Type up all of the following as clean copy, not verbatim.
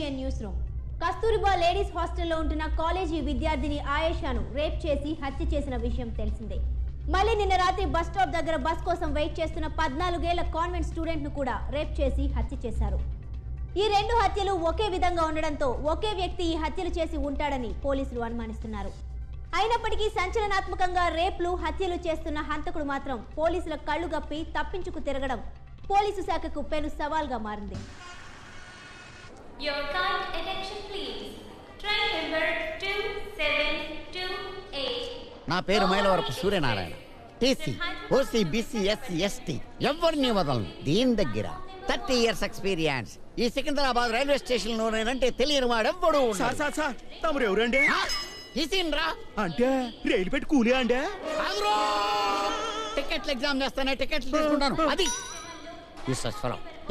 ABN news room. Kasturba ladies హాస్టల్లో ఉంటున్న college విద్యార్థిని ఆయేషాను రేప్ చేసి హత్య చేసిన విషయం తెలిసిందే. మళ్ళీ నిన్న రాత్రి బస్ స్టాప్ దగ్గర బస్ కోసం వెయిట్ చేస్తున్న 14 ఏళ్ల కాన్వెంట్ స్టూడెంట్ ను కూడా రేప్ చేసి హత్య చేశారు. ఈ రెండు హత్యలు ఒకే విధంగా ఉండడంతో ఒకే వ్యక్తి ఈ హత్యలు చేసి ఉంటాడని పోలీసులు అనుమానిస్తున్నారు. అయినప్పటికీ సంచలనాత్మకంగా రేప్లు హత్యలు చేస్తున్న హంతకుడు మాత్రం పోలీసుల కళ్లు గప్పి తప్పించుకు తిరగడం పోలీసు శాఖకు పెను సవాల్గా మారింది. నా పేరు Mylavarapu Suryanarayana. TC, OC, BC, SC, ST ఎవరిని వదలను. దీని దగ్గర 30 years ఎక్స్పీరియన్స్. ఈ సికింద్రాబాద్ రైల్వే స్టేషన్ లో నేనంటే తెలియని వాడెవ్వడు. తమరు ఎవరండి? రా అంటే రైలు పెట్టి కూలీ అండి. టికెట్లు ఎగ్జామ్ చేస్తానే టికెట్లు తీసుకుంటాను. అది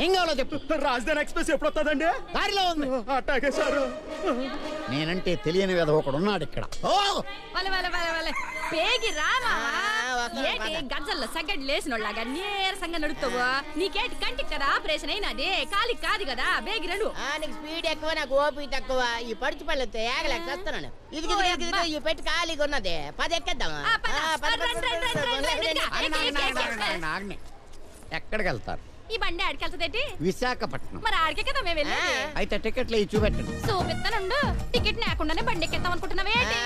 ఏం కావాలో చెప్పు. రాజధాని ఎక్స్ప్రెస్ ఎప్పుడు వస్తుందండి? దారిలో ఉంది. అట్టాగే సార్. నేనంటే తెలియని వేద ఒకడు ఉన్నాడు ఇక్కడ. గజ్జల్లో సగ్గడి లేసినోళ్ళగా నీరసంగా నడుపుతావు. నీకేంటి కంటికి కదా ఆపరేషన్ అయినది, కాలికి కాదు కదా. బేగిరడు నీకు స్పీడ్ ఎక్కువ, నాకు ఓపిక తక్కువ. ఈ పడుచు పళ్ళతో ఏగలేక చేస్తున్నాను. ఇది ఈ పెట్టి ఖాళీగా ఉన్నది. 10 ఎక్కేద్దామా? ఎక్కడికి వెళ్తారు? ఈ బండి ఆడికెళ్తదేటి? విశాఖపట్నం. మరి ఆడికే కదా మేము వెళ్ళేది. అయితే టికెట్లు ఇవి చూపెట్టండి. చూపిస్తానుండు. టికెట్ లేకుండానే బండి ఎక్కేద్దాం అనుకుంటున్నావేంటి?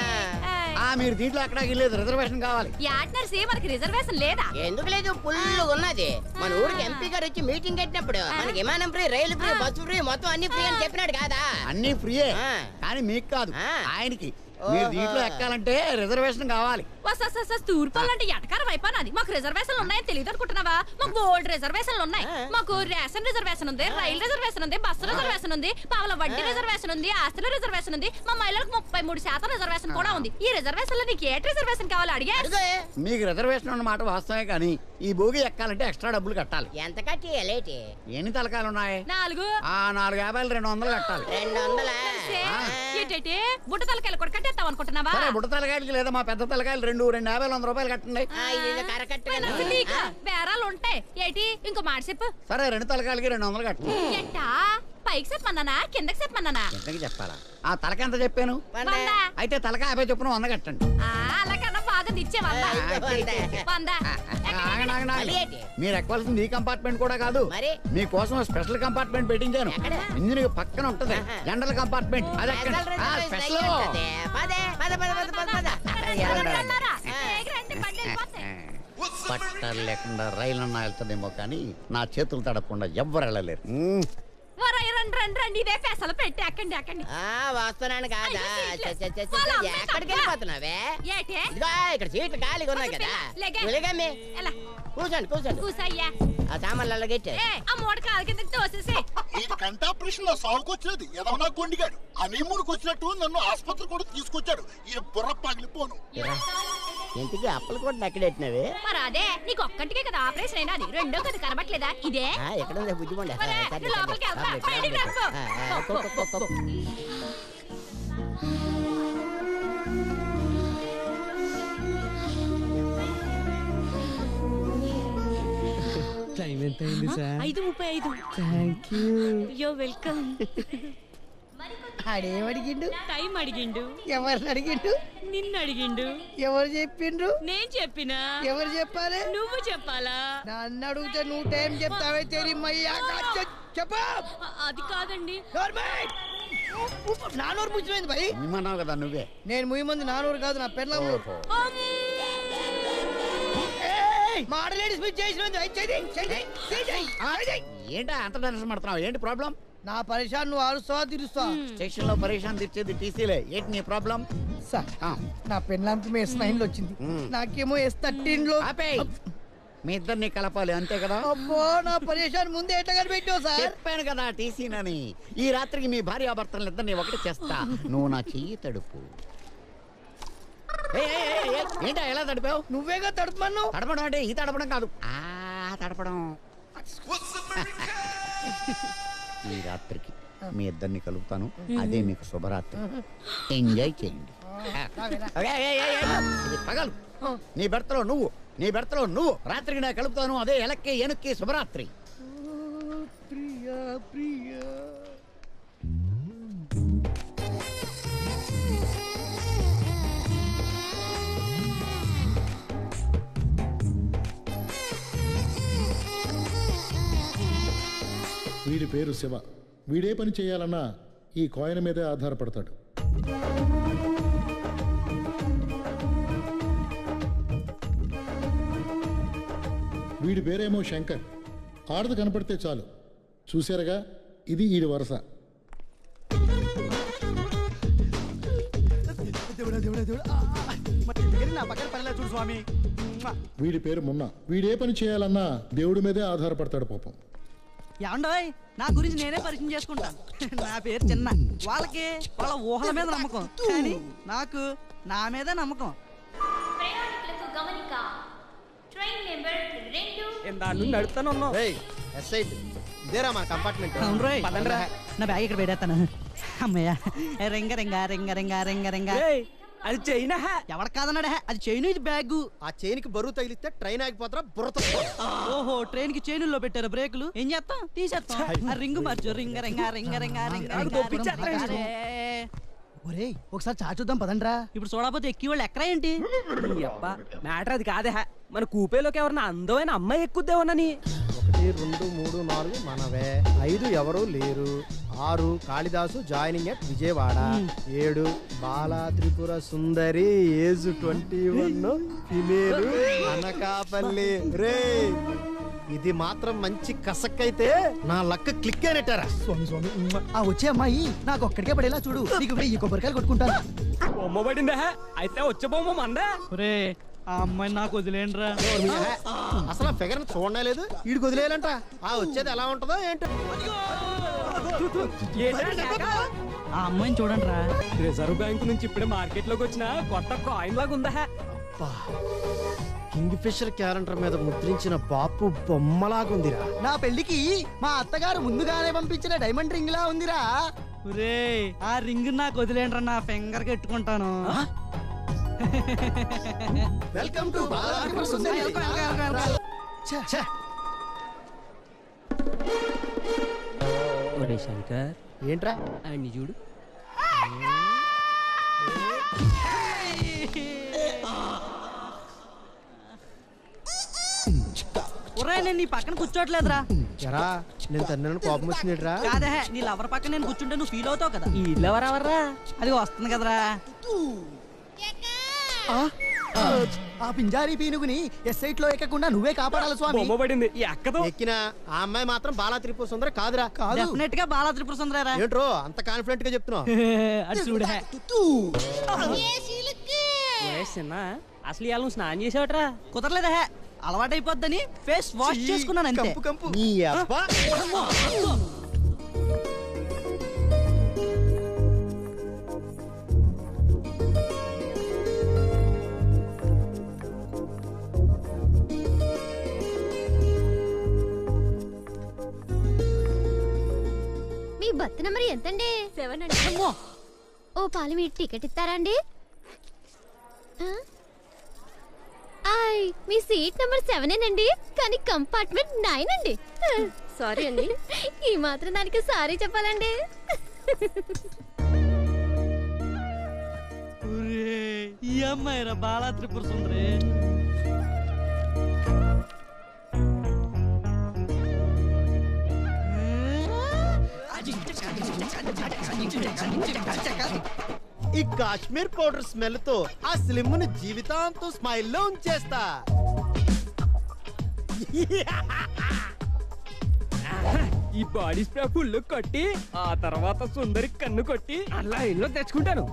మీరు దీంట్లో అక్కడ లేదు, రిజర్వేషన్ కావాలి. యాడ్నర్సీ మనకి రిజర్వేషన్ లేదా? ఎందుకు లేదు, ఫుల్ ఉన్నది. మన ఊరికి ఎంపీ గారు వచ్చి మీటింగ్ పెట్టినప్పుడు మనకి విమానం ఫ్రీ, రైలు ఫ్రీ, బస్సు ఫ్రీ, మొత్తం అన్ని ఫ్రీ అని చెప్పినాడు కదా. అన్ని ఫ్రీయే, కానీ మీకు కాదు, ఆయనకి. మీరు దీంట్లో ఎక్కాలంటే రిజర్వేషన్ కావాలి. తూర్పాలంటే ఎటకారం అయిపోయినది. మాకు రిజర్వేషన్లు ఉన్నాయని తెలియదు అనుకుంటున్నావా? మాకు బోల్డ్ రిజర్వేషన్లు ఉన్నాయి. మాకు రేషన్ రిజర్వేషన్ ఉంది, రైలు రిజర్వేషన్ ఉంది, బస్సు రిజర్వేషన్ ఉంది, పావుల వడ్డీ రిజర్వేషన్ ఉంది, ఆస్తుల రిజర్వేషన్ ఉంది. మా మహిళలకు 33% రిజర్వేషన్ కూడా ఉంది. ఈ రిజర్వేషన్ లో నీకు ఏ రిజర్వేషన్ కావాలి అడిగా? మీకు రిజర్వేషన్ అన్నమాట వాస్తవమే, కానీ ఈ భోగి ఎక్కాలంటే ఎక్స్ట్రా డబ్బులు కట్టాలి. ఎంత కట్టి? ఎన్ని తలకాయలు ఉన్నాయి? 4. 450 200 కట్టాలి. 200 బుట్ట తలకాయలు కూడా కట్టేస్తావు అనుకుంటున్నావా? బుట్ట తలకాయలకి లేదా మా పెద్ద తలకాయలు 250 100 రూపాయలు కట్టండి. బేరాలు ఉంటాయి ఏటి? ఇంకో మాట చెప్పు. సరే, 2 తలకాయలకి 200 కట్టండి. ఎట్టా? పైకి చెప్పమన్నానా కిందకి చెప్పమన్నానా? కిందకి చెప్పాలా? ఆ తలక ఎంత చెప్పాను? అయితే తలక 50 చొప్పున 100 కట్టండి. అలాగన్నా బాగా దిచ్చే మీరు ఎక్కవలసింది ఈ కంపార్ట్మెంట్ కూడా కాదు, మీకోసం స్పెషల్ కంపార్ట్మెంట్ పెట్టించాను. ఇంజిన్ పక్కన ఉంటది జనరల్ కంపార్ట్మెంట్. అది పట్టాలు లేకుండా రైలు అన్నా వెళ్తుందేమో, కానీ నా చేతులు తడకుండా ఎవ్వరు వెళ్ళలేరు. ఇదే పెసలు పెట్టి ఎక్కండి ఎక్కండి. వస్తున్నాను కాదా? ఎక్కడికి వెళ్ళిపోతున్నావే? ఇక్కడ సీట్లు ఖాళీగా ఉన్నాయి కదా. కూర్చోండి కూర్చోండి. కూసయ్యా. ఆ సామాన్లలో గట్టి ఆ మూట కాలు కింద తోసేసి. కంటాపరేషన్ లో సాగుకొచ్చినది ఏదన్నా కొండిగాడు హనీమూన్కి వచ్చినట్టు నన్ను ఆసుపత్రి కూడా తీసుకొచ్చాడు. ఈ బుర్ర పగిలిపోను. ఇంటికి అప్పలు కూడా ఎక్కడెట్టినవి? మరి అదే నీకు ఒక్కటికే కదా ఆపరేషన్ అయినా, అది రెండో కదా కనబట్లేదా? ఇదే ఎక్కడ ఉంది బుద్ధిమండి. టైం ఎంత అయింది sir? 5:35. Thank you. Yo welcome. ఆడేమడిగిండు? Time అడిగిండు. ఎవరిని అడిగిండు? నిన్ను అడిగిండు. ఎవరు చెప్పిండ్రు? నేను చెప్పినా. ఎవరు చెప్పాలి? నువ్వు చెప్పాలా? నన్ను అడిగితే నువ్వు టైం చెప్తావే. చెప్పా. అది కాదండి. నానూరు ముచ్చిపోయింది భయ్. ఏమన్నావు కదా నువ్వే. నేను ముయ్యి మంది నానూరు కాదు, నా పెళ్ళ మాడలేడి స్పీచ్ చేసినది. ఏంటా అంత టెన్షన్ పడుతున్నావు? ఏంటి ప్రాబ్లం? నా పరిశాన్ నువ్వు ఆరుస్తావా తీరుస్తావా? స్టేషన్ లో పరేషాన్ తెచ్చేది టీసీలే. ఏంటి నీ ప్రాబ్లం? సార్, నా పెళ్ళాంకి S9 లో వచ్చింది, నాకేమో S13 లో. మీ ఇద్దరిని కలపాలి అంతే కదా? అబ్బో, నా పరేషాన్ ముందే ఎట్లా కనిపెట్టావు సార్? చెప్పాను కదా టీసీనని. ఈ రాత్రికి మీ భార్యాభర్తలను ఇద్దరిని ఒకటి చేస్తా. నువ్వు నా చెయ్యి తడుపు. ఏంటా ఎలా తడిపావు? నువ్వేగా తడపమను. తడపడం అంటే ఈ తడపడం కాదు, ఆ తడపడం. ఈ రాత్రికి మీ ఇద్దరిని కలుపుతాను, అదే మీకు శుభరాత్రి. ఎంజాయ్ చేయండి. పగలు నీ భర్తలో నువ్వు, నీ భర్తలో నువ్వు. రాత్రికి నా కలుపుతాను, అదే ఎలక్కి ఎనుక్కి శుభరాత్రి. ప్రియా ప్రియా వీడి పేరు శివ. వీడే పని చేయాలన్నా ఈ కాయిన్ మీదే ఆధారపడతాడు. వీడి పేరేమో శంకర్. ఆడది కనపడితే చాలు, చూశారుగా, ఇది ఈడి వరస. వీడి పేరు మున్న. వీడే పని చేయాలన్నా దేవుడి మీదే ఆధారపడతాడు పాపం. ఏమండోయ్, నా గురించి నేనే పరిచయం చేసుకుంటాను. నా పేరు చిన్న. వాళ్ళకి వాళ్ళ ఊహల మీద నమ్మకం, కానీ నాకు నా మీద నమ్మకం. ప్రయాణికులకు గమనిక, ట్రైన్ నెంబర్ 2 నడుపుతాను ఇదేరా మన కంపార్ట్మెంట్. అవును రోయ్, నా బ్యాగ్ ఇక్కడ పెట్టేస్తాను. అమ్మయ్య, రింగ రింగ రింగ రింగ రింగ రింగ. అది చైనా. ఎవడ కాదన్నాడే, అది చైన్, ఇది బ్యాగ్. ఆ చైన్ కి బరువు తగిలిస్తే ట్రైన్ ఆగిపోతారా బుర్రతో. ఓహో, ట్రైన్ కి చైనుల్లో పెట్టారు బ్రేకులు. ఏం చేస్తాం, తీసేస్తాం. ఆ రింగు మార్చు. రింగ రింగ రింగ రింగ రింగ. ఒరేయ్, ఒకసారి చాచుద్దాం పదండ్రా. ఇప్పుడు చూడకపోతే ఎక్కి వాళ్ళు ఎక్కరా ఏంటి? మ్యాటర్ అది కాదే, మన కూపేలోకి ఎవరన్నా అందమైన అమ్మాయి ఎక్కుద్దేమోనని. 1 2 3 4 మనవే, 5 ఎవరు లేరు, 6 Kalidasu joining at Vijayawada, 7 Bala Tripura Sundari, age 21, female, Anakapalli. రే, ఇది మాత్రం మంచి కసక్కైతే నా లక్క క్లిక్ అయినట్టారా. స్వామి స్వామి, ఆ వచ్చే అమ్మాయి నాకు ఒక్కడికే పడేలా చూడు. నీకు ఈ కొబ్బరికాయలు కొట్టుకుంటాను. బొమ్మ పడిందా? అయితే వచ్చే బొమ్మ మందా. ఒరే, ఆ అమ్మాయి నాకు వదిలేండ్రా. అసలు ఫిగర్ చూడలేదు, వీడికి వదిలేయాలంట. ఆ వచ్చేది ఎలా ఉంటుందో ఏంటో. ఆ అమ్మాయిని చూడండి రా. రిజర్వ్ బ్యాంక్ నుంచి ఇప్పుడే మార్కెట్ లోకి వచ్చిన కొత్త కాయిన్ లాగా ఉందా. కింగ్ ఫిషర్ క్యాలెండర్ మీద ముద్రించిన బాపు బొమ్మలాగుందిరా. నా పెళ్లికి మా అత్తగారు ముందుగానే పంపించిన డైమండ్ రింగ్ లా ఉందిరా. ఒరే, ఆ రింగ్ నాకు వదిలేండ్రా, నా ఫింగర్ కట్టుకుంటాను. వెల్కమ్ టు ఒరే శంకర్, ఏంట్రా అన్ని చూడు. ఒరే, నేను నీ పక్కన కూర్చోట్లేదురా. ఎరా, నేను తన్నాను కోపం వచ్చిందిరా. కాదే, నీ లవర్ పక్కన నేను కూర్చుంటే నువ్వు ఫీల్ అవుతావు కదా. ఈ ఇల్లు ఎవరెవర్రా? అది వస్తుంది కదరా. ఆ పింజారీ పీనుగుని ఎస్ఐట్ లో ఎక్కకుండా నువ్వే కాపాడాలి స్వామి. బొమ్మ పడింది ఈ అక్కతో. ఎక్కిన ఆ అమ్మాయి మాత్రం బాలా త్రిపుర సుందరి కాదురా. డెఫినెట్ గా బాలా త్రిపుర సుందరేరా. ఏంట్రో అంత కాన్ఫిడెంట్ గా చెప్తున్నావు? అది చూడే. అసలు ఇవాళ నువ్వు స్నానం చేసావట్రా? కుదరలేదా, అలవాటైపోద్దని ఫేస్ వాష్ చేసుకున్నాను అంతే. నీ అబ్బా. మీ బర్త్ నెంబర్ ఎంతండి? 7 అండి. ఓ పాలు మీరు టికెట్ ఇస్తారా అండి? మీ సీట్ నెంబర్ 7 అండి, కానీ కంపార్ట్మెంట్ 9 అండి. సారీ అండి. ఈ మాత్రం దానికి సారీ చెప్పాలండి. ఈ అమ్మాయి రా బాలా త్రిపుర సుందరి. ఈ కాశ్మీర్ పౌడర్ స్మెల్ తో ఆ స్లిమ్ ని జీవితాంతం స్మైల్ లో ఉంచేస్తా. ఈ బాడీ స్ప్రే ఫుల్ కొట్టి ఆ తర్వాత సుందరి కన్ను కొట్టి అలా ఇల్లు తెచ్చుకుంటాను.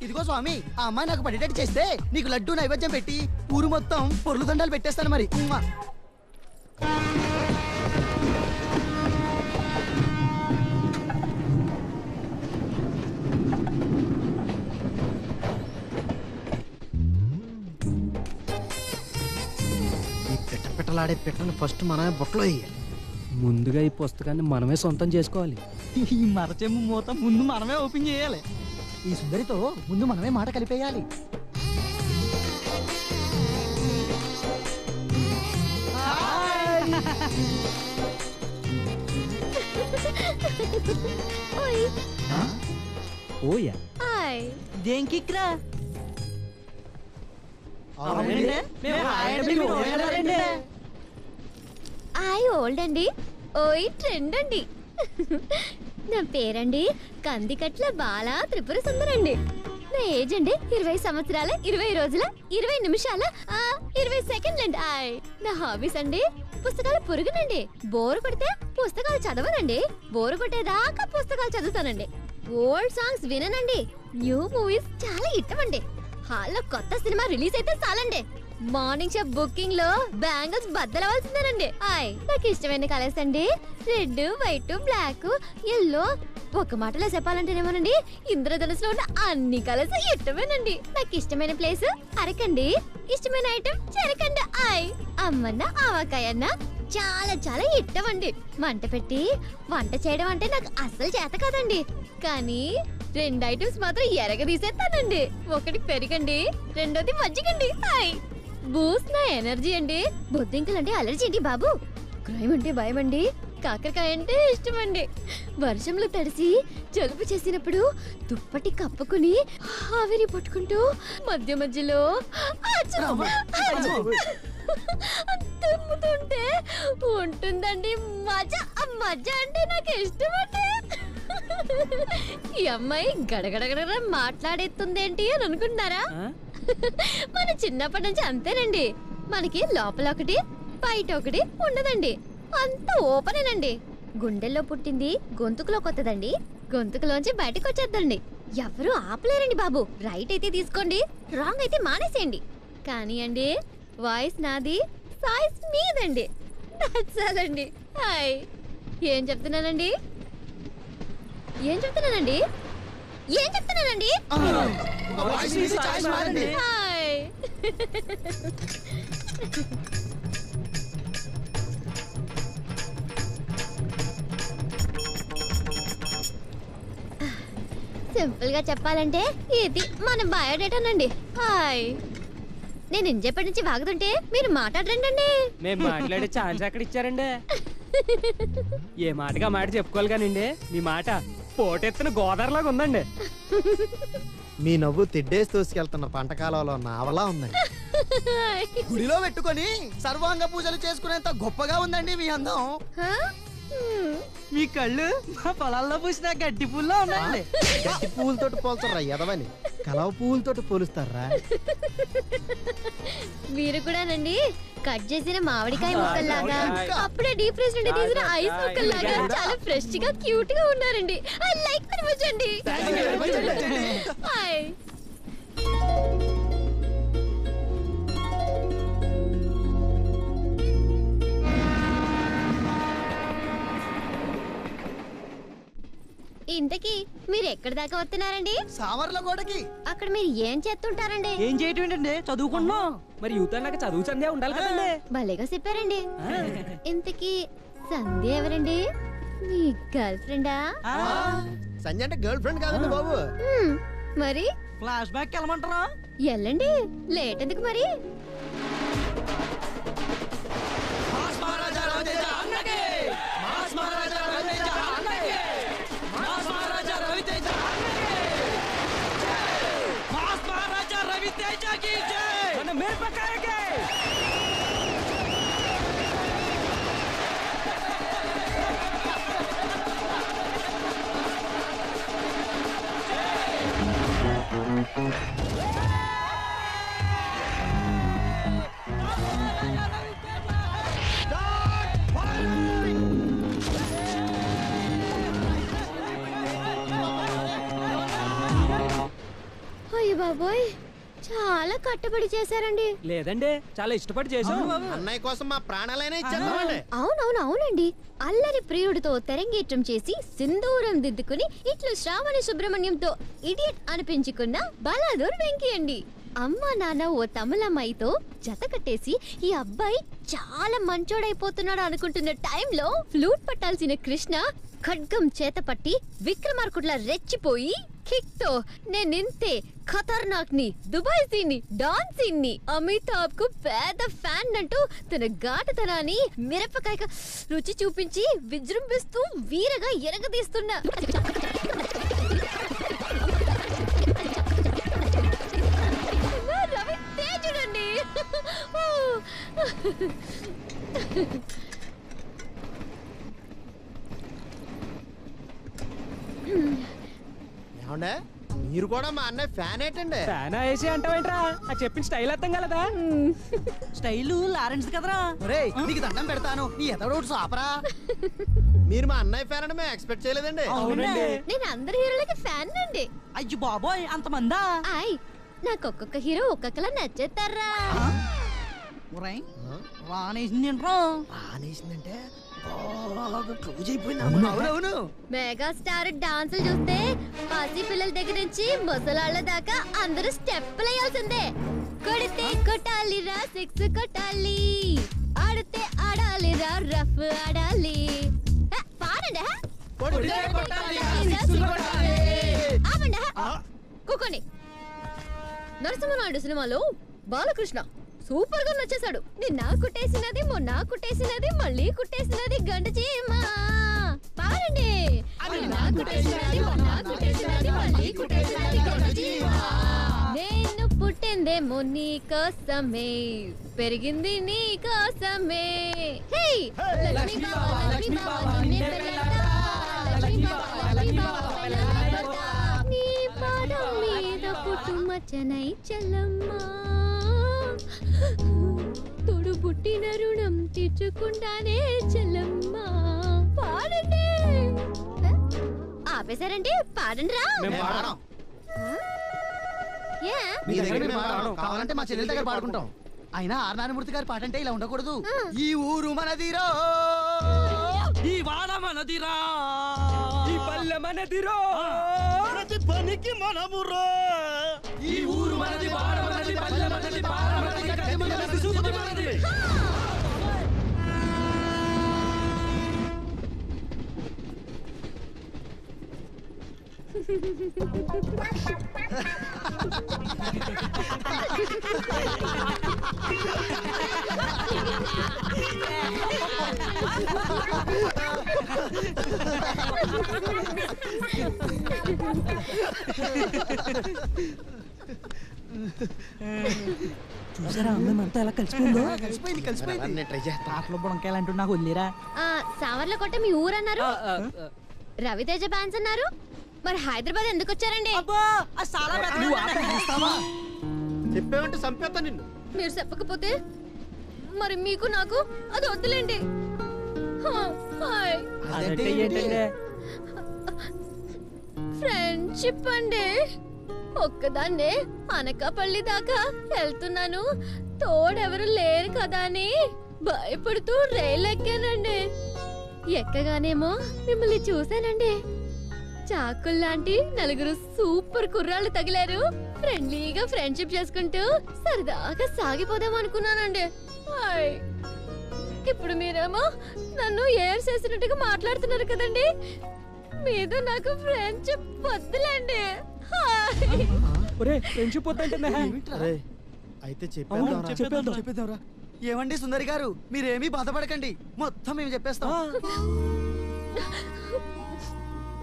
ఇదిగో స్వామి, ఆ అమ్మాయి నాకు పడేటట్టు చేస్తే నీకు లడ్డు నైవేద్యం పెట్టి ఊరు మొత్తం పొర్లు దండాలు పెట్టేస్తాను మరి. పిట్టలాడే పిట్టను ఫస్ట్ మనమే బొట్టలో వేయాలి. ముందుగా ఈ పుస్తకాన్ని మనమే సొంతం చేసుకోవాలి. ఈ మరచెమ్ము మూత ముందు మనమే ఓపెన్ చేయాలి. ఈ సుందరితో ముందు మనమే మాట కలిపేయాలి. ఓయా, ఇదేం కిక్రా? ఐ ఓల్డ్ అండి, ఓయ్ ట్రెండ్ అండి. నా పేరండి కందికట్ల బాల త్రిపుర సుందరండి. నా ఏజ్ అండి 20 సంవత్సరాల 20 రోజుల 20 నిమిషాల 20 సెకండ్లండి. నా హాబీస్ అండి పుస్తకాలు పురుగునండి. బోరు కొడితే పుస్తకాలు చదవనండి, బోరు కొట్టేదాకా పుస్తకాలు చదువుతానండి. ఓల్డ్ సాంగ్స్ విననండి, న్యూ మూవీస్ చాలా ఇష్టమండి. హాల్లో కొత్త సినిమా రిలీజ్ అయితే చాలండి, మార్నింగ్ షో బుకింగ్ లో బ్యాంగిల్స్ బద్దలవలసిందేనండి. నాకు ఇష్టమైన కలర్స్ అండి రెడ్, వైట్, బ్లాక్, ఎల్లో. ఒక మాటలో చెప్పాలంటేనేమోనండి ఇంద్రధనుసులో ఉన్న అన్ని కలర్స్ ఇష్టమేనండి. నాకు ఇష్టమైన ప్లేస్ అరకండి, ఇష్టమైన ఐటమ్ చెరకండి. అమ్మన్న ఆవకాయన్న చాలా చాలా ఇష్టం అండి. మంట పెట్టి వంట చేయడం అంటే నాకు అస్సలు చేత కాదండి, కానీ 2 ఐటమ్స్ మాత్రం ఎరగదీసేస్తానండి. ఒకటి పెరిగండి, రెండోది మజ్జిగండి. బూస్ట్ నా ఎనర్జీ అండి. బొద్దింకలంటే అలర్జీ అండి బాబు. క్రైమ్ అంటే భయం అండి, కాకరకాయ అంటే ఇష్టం అండి. వర్షంలో తడిసి జలుబు చేసినప్పుడు దుప్పటి కప్పుకుని ఆవిరి పట్టుకుంటూ మధ్య మధ్యలో తుమ్ముతుంటే ఉంటుందండి మజా. మజా అంటే నాకు ఇష్టం అండి. ఈ అమ్మాయి గడగడగడ మాట్లాడేస్తుందేంటి అని అనుకుంటున్నారా? మన చిన్నప్పటి నుంచి అంతేనండి. మనకి లోపల ఒకటి బయట ఒకటి ఉండదండి, అంత ఓపెనేనండి. గుండెల్లో పుట్టింది గొంతుకులో కొత్తదండి, గొంతుకులోంచి బయటకు వచ్చేద్దండి. ఎవరు ఆపలేరండి బాబు. రైట్ అయితే తీసుకోండి, రాంగ్ అయితే మానేసేయండి. కానీ అండి వాయిస్ నాది, సాయిస్ మీదండి. నచ్చాలండి. హాయ్, ఏం చెప్తున్నానండి ఏం చెప్తున్నానండి ఏం చెప్తున్నానండి హాయ్. సింపుల్ గా చెప్పాలంటే ఇది మన బయోడేటానండి. హాయ్, నేను ఇంజేపటి నుంచి వాగుతుంటే మీరు మాట్లాడరండి. మేము మాట్లాడే ఛాన్స్ ఎక్కడ ఇచ్చారండి? ఏ మాటగా మాట చెప్పుకోవాలి కానండి, మీ మాట పోటెత్తిన గోదావరిలాగా ఉందండి. మీ నవ్వు తిడ్డేసి తోసుకెళ్తున్న పంటకాలంలో నావలా ఉందండి. గుడిలో పెట్టుకొని సర్వాంగ పూజలు చేసుకునేంత గొప్పగా ఉందండి మీ అందం. మీ కళ్ళు మా పొలాల్లో పూసిన గడ్డి పూల్లో ఉన్నాయండి. గడ్డి పువ్వులతో పోల్చరా ఎదవని, కలవ పువ్వులతో పోలుస్తారా? మీరు కూడానండి కట్ చేసిన మామిడికాయ ముక్కల్లాగా, అప్పుడే డీప్ ఫ్రిజ్ నుండి తీసిన ఐస్ ముక్కల్లాగా చాలా ఫ్రెష్ గా క్యూట్ గా ఉన్నారండి. ఐ లైక్ వెరీ మచ్ అండి. హాయ్. ఇంతకీ మీరు ఎక్కడి దాకా వస్తున్నారండి? సావర్ల గోడకి. అక్కడ మీరు ఏం చేస్తుంటారండి? ఏం చేయటం ఏంటండి, చదువుకుంటున్నాం. మరి యూత్ అన్నాక చదువు సంధ్య ఉండాలి కదండి. భలేగా చెప్పారండి. ఇంతకీ సంధ్య ఎవరండి? మీ గర్ల్ ఫ్రెండా? సంజయ్ అంటే గర్ల్ ఫ్రెండ్ కాదండి బాబు. మరి ఫ్లాష్ బ్యాక్ వెళ్ళమంటారా? వెళ్ళండి, లేట్ ఎందుకు మరి? అయ్య బాబోయ్, చాలా కట్టుబడి చేశారండి. లేదండి, చాలా ఇష్టపడి చేసాం. అన్నయ్య కోసం మా ప్రాణాలైనా ఇచ్చేద్దామండి. అవునవునండి. అల్లరి ప్రియుడితో తెరంగేట్రం చేసి సింధూరం దిద్దుకుని ఇట్లు శ్రావణి సుబ్రహ్మణ్యంతో ఇడియట్ అనిపించుకున్న బలాదూర్ వెంకీ అండి. అమ్మ నాన్న ఓ తమిళమ్మాయితో జత కట్టేసి ఈ అబ్బాయి చాలా మంచోడైపోతున్నాడు అనుకుంటున్న టైంలో ఫ్లూట్ పట్టాల్సిన కృష్ణ ఖడ్గం చేత పట్టి విక్రమార్కుడ్లా రెచ్చిపోయి కిక్ తో నేనింతే ఖతర్నాక్ ని, దుబాయ్ సీన్ ని, డాన్ సీన్ ని, అమితాబ్ కు పెద్ద ఫ్యాన్ అంటూ తన ఘాటుతనాన్ని మిరపకాయ రుచి చూపించి విజృంభిస్తూ వీరగా ఎరగదీస్తున్న రవి తేజుడండి. ఏమండే మీరు కూడా మా అన్నయ్య ఫ్యాన్ ఏంటండి? ఫ్యాన్ వేసి అంటావేంట్రా? ఆ చెప్పిన స్టైల్ అర్థం కలదా? స్టైలు లారెన్స్ కదరా. ఒరేయ్ నీకు దండం పెడతాను, నీ ఎదరోడు సాపరా. మీరు మా అన్నయ్య ఫ్యాన్ అని మేము ఎక్స్పెక్ట్ చేయలేదండి. అవునండి. నేను అందరి హీరోలకి ఫ్యాన్ అండి. అయ్యో బాబోయ్ అంతమందా? ఆయ్ నాకు ఒక్కొక్క హీరో ఒక్కొక్కలా నచ్చేస్తారా. రానేసిందేంట్రా? రానేసిందంటే క్లోజ్ అయిపోయింది. అవునవును. మెగాస్టార్ డాన్సులు చూస్తే పసి పిల్లల దగ్గర నుంచి ముసలాళ్ళ దాకా అందరూ స్టెప్పులు వేయాల్సిందే. కొడితే కొట్టాలిరా సిక్స్ కొట్టాలి, ఆడితే ఆడాలిరా రఫ్ ఆడాలి. పాడండి కూకోండి. నరసింహనాయుడు సినిమాలో బాలకృష్ణ సూపర్ గా నచ్చేశాడు. నిన్న కుట్టేసినది మొన్న కుట్టేసినది మళ్ళీ కుట్టేసినది గంట చీమ. పాడండి. నేను పుట్టిందేమో నీ కోసమే, పెరిగింది నీ కోసమే. లక్ష్మీ బావ లక్ష్మీ బావ నిన్నే పెళ్ళాడతా, లక్ష్మీ బావ లక్ష్మీ బావ పెళ్ళాడతా. నీ పాదం మీద పుట్టుమచ్చనై చెల్లమ్మా, తోడు పుట్టిన రుణం తీర్చుకుంటానే చెల్లమ్మా. పాడండి. ఆపేశారంటే పాడండి రా. కావాలంటే మా చెల్లెల దగ్గర పాడుకుంటాం. అయినా ఆర్ నారాయణమూర్తి గారి పాట అంటే ఇలా ఉండకూడదు. ఈ ఊరు మనదిరో, ఈ వాడ మనదిరా, ఈ పల్లె మనదిరో, ప్రతి పనికి మనమురో. ఈ ఊరు మనది, వాడ మనది, పల్లె మనది, పార మనది, గడ్డి మనది, సూది మనది. చూసారా అమ్మంతా ఎలా కలిసిపోయిందో? కలిసిపోయింది. ట్రై చేస్తా. ఆటలో బుడంకాయలు నాకు వదిలేరా. సావర్ల కొట్ట మీ ఊరన్నారు, రవితేజ ఫ్యాన్స్ అన్నారు. మరి హైదరాబాద్ ఎందుకు వచ్చారండి? చెప్పేమంటే చంపేస్తా నిన్ను. మీరు చెప్పకపోతే మరి మీకు నాకు అది వద్దులేండి. ఫ్రెండ్షిప్ అండి. ఒక్కదాన్నే అనకాపల్లి దాకా వెళ్తున్నాను, తోడెవరు లేరు కదా అని భయపడుతూ రైలు ఎక్కానండి. ఎక్కగానేమో మిమ్మల్ని చూశానండి. చాకుల్లాంటి నలుగురు సూపర్ కుర్రాళ్ళు తగిలారు. ఫ్రెండ్లీగా ఫ్రెండ్షిప్ చేసుకుంటూ సరదాగా సాగిపోదాం అనుకున్నానండి. ఇప్పుడు మీరేమో నన్ను ఏర్ చేసినట్టుగా మాట్లాడుతున్నారు కదండి. మీద నాకు ఫ్రెండ్షిప్ వద్దులేండి. ఫ్రెండ్షిప్ అయితే చెప్పేద్దాం. ఏమండి సుందరి గారు, మీరేమీ బాధపడకండి, మొత్తం మేము చెప్పేస్తాం.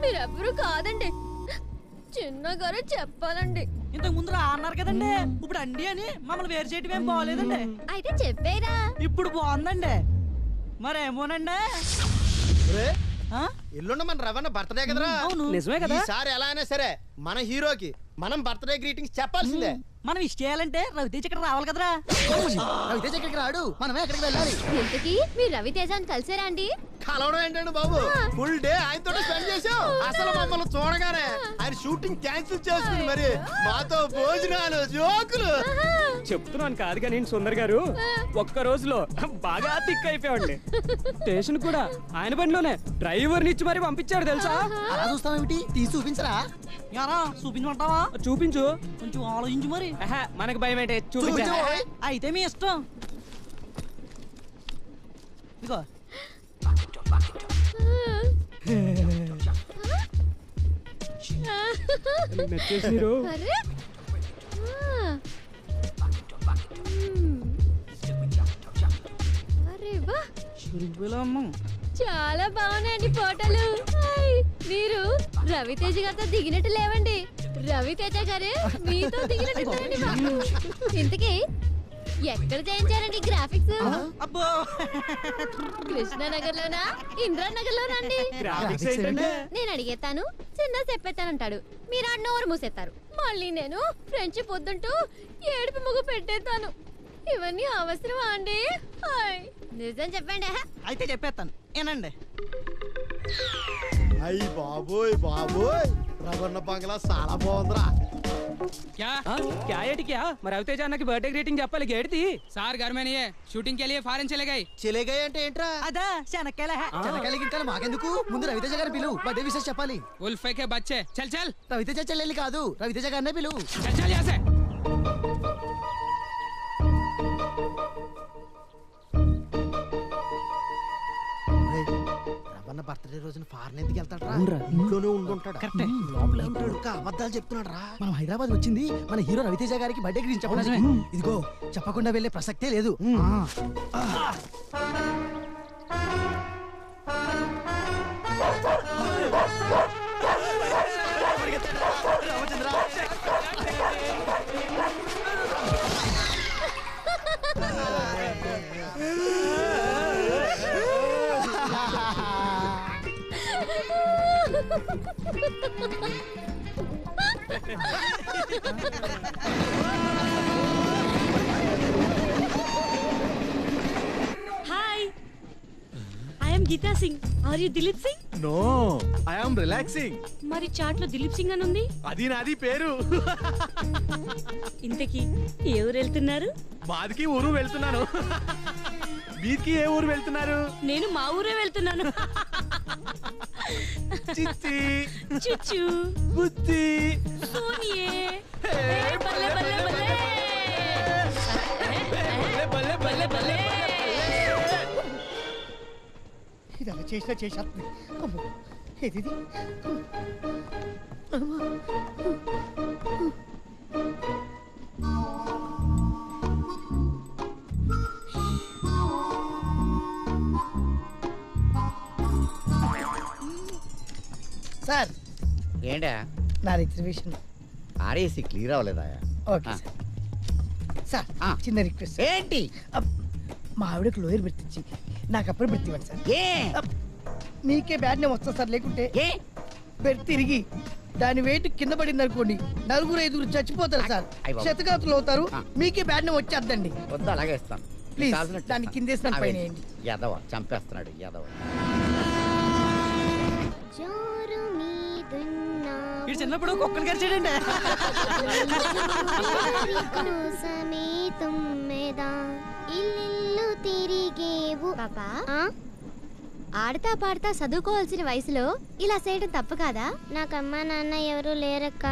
మీరెవ్వరూ కాదండి, చిన్నగారే చెప్పాలండి. ఇంతకు ముందు అన్నారు కదండి, ఇప్పుడు అండి అని మమ్మల్ని వేరు చేయటం ఏం బాగోలేదండి. అయితే చెప్పేరా. ఇప్పుడు బాగుందండి. మరేమోనండి. ఎల్లుండి మన రవణ బర్త్డే కదరా? నిజమే కదా. ఈసారి ఎలా అయినా సరే మన హీరోకి మనం బర్త్డే గ్రీటింగ్స్ చెప్పాల్సిందే. మనం ఇష్ట చేయాలంటే రవితేజ ఇక్కడ రావాలి కదరా. రవితేజ ఇక్కడికి రాడు, మనమే అక్కడికి వెళ్ళాలి. ఇంతకీ మీరు రవితేజాన్ని కలిసారా అండి? కలవడం ఏంటండి బాబు, ఫుల్ డే ఆయనతో స్పెండ్ చేసాం. అసలు మమ్మల్ని చూడగానే ఆయన షూటింగ్ క్యాన్సిల్ చేసుకుని మరి మాతో భోజనాలు జోకులు. చెప్తున్నాను కాదు కానీ సుందర్ గారు, ఒక్క రోజులో బాగా తిక్ అయిపోయాడు. స్టేషన్ కూడా ఆయన బండిలోనే డ్రైవర్ నిచ్చి మరి పంపించాడు తెలుసా. అలా చూస్తామేమిటి, తీసి చూపించరా? యారా చూపించమంటావా? చూపించు. కొంచెం ఆలోచించు మరి. మనకు భయం ఏంటే, చూపించు. అయితే మీ ఇష్టం. ఇదిగో చాలా బాగున్నాయండి ఫోటోలు. మీరు రవితేజ గారితో దిగినట్టు లేవండి, రవితేజ గారే మీతో దిగినట్టు. ఇంతకీ ఎక్కడ చేయించారండి గ్రాఫిక్స్? అబ్బో కృష్ణానగర్ లోనా ఇంద్రానగర్ లోనా అండి? గ్రాఫిక్స్ ఏంటంటే నేను అడిగేతాను చిన్న చెప్పేతానంటాడు, మీరు ఆ నోరు మూసేస్తారు. మళ్ళీ నేను ఫ్రెండ్షిప్ వద్దంటూ ఏడుపు ముగ్గు పెట్టేస్తాను. ఇవన్నీ అవసరమా అండి? హాయ్ నిజం చెప్పండి. అయితే చెప్పేస్తాను ఏనండి. అయ్యి బాబోయ్ బాబోయ్, రవణ బంగ్లా చాలా బాగుందిరా. क्या है क्या? మరి రవితేజ అన్నకి బర్త్డే గ్రీటింగ్ చెప్పాలి. గేట్ తీ. సార్ घर में नहीं है, शूटिंग के लिए फॉरेन चले गए. చెలేగాయ అంటే ఏంట్రా? అదా శనక్కాయల చెనకాయలకి ఇంకా మాకెందుకు? ముందు రవితేజ గారిని పిలువు, బర్త్డే విషయం చెప్పాలి. उल्फे के बच्चे चल चल రవితేజ చెల్లెల్ని కాదు, రవితేజ గారినే పిలువు. चल चल यहाँ से. రవణ బర్త్డే రోజున ఫారెన్ ఎందుకు వెళ్తాడు? ఇంట్లోనే ఉండుంటాడు. లోపల ఉంటాడు. ఇంకా అబద్ధాలు చెప్తున్నాడు రా. మనం హైదరాబాద్ వచ్చింది మన హీరో రవితేజ గారికి బర్త్డే గురించి చెప్పడానికి. ఇదిగో చెప్పకుండా వెళ్ళే ప్రసక్తే లేదు. Hi, I am Geeta Singh. Are you Dilip Singh? No, I am relaxing. మరి చాట్ లో దిలీప్ సింగ్ అని ఉంది. అది నాది పేరు. ఇంతకీ ఏ ఊరు వెళ్తున్నారు? మాదికి ఊరు వెళ్తున్నాను. మీదికి ఏ ఊరు వెళ్తున్నారు? నేను మా ఊరే వెళ్తున్నాను. చిచ్చి చుచ్చు బుద్ధి సోనియే బల్లే బల్లే బల్లే బల్లే బల్లే బల్లే. ఇది అలా చేసినా చేసేస్తుంది. అమ్మో ఏది సార్? ఏంటా నా రిజర్వేషన్ ఆర్ఏసీ క్లియర్ అవ్వలేదా? Okay sir. చిన్న రిక్వెస్ట్. ఏంటి? మా ఆవిడకు లోయర్ పెట్టించి నాకు అప్పుడు పెడితే ఇవ్వండి సార్. ఏ మీకే బ్యాడ్ నేమ్ వస్తా సార్. లేకుంటే ఏ బెడ్ తిరిగి దాని వెయిట్ కింద పడింది అనుకోండి, 4-5 చచ్చిపోతారు సార్. శతగాతులు అవుతారు. మీకే బ్యాడ్ నేమ్ వచ్చేద్దండి. వద్దు, అలాగే ఇస్తాను. ప్లీజ్ దాన్ని కిందేస్తాను, పైన వేయండి. యాదవ చంపేస్తున్నాడు యాదవ. ఇటు చిన్నప్పుడు కుక్కలు కరిచాడండి. పాపా ఆడతా పాడతా చదువుకోవాల్సిన వయసులో ఇలా చేయడం తప్పు కాదా? నాకమ్మా నాన్న ఎవరు లేరక్క.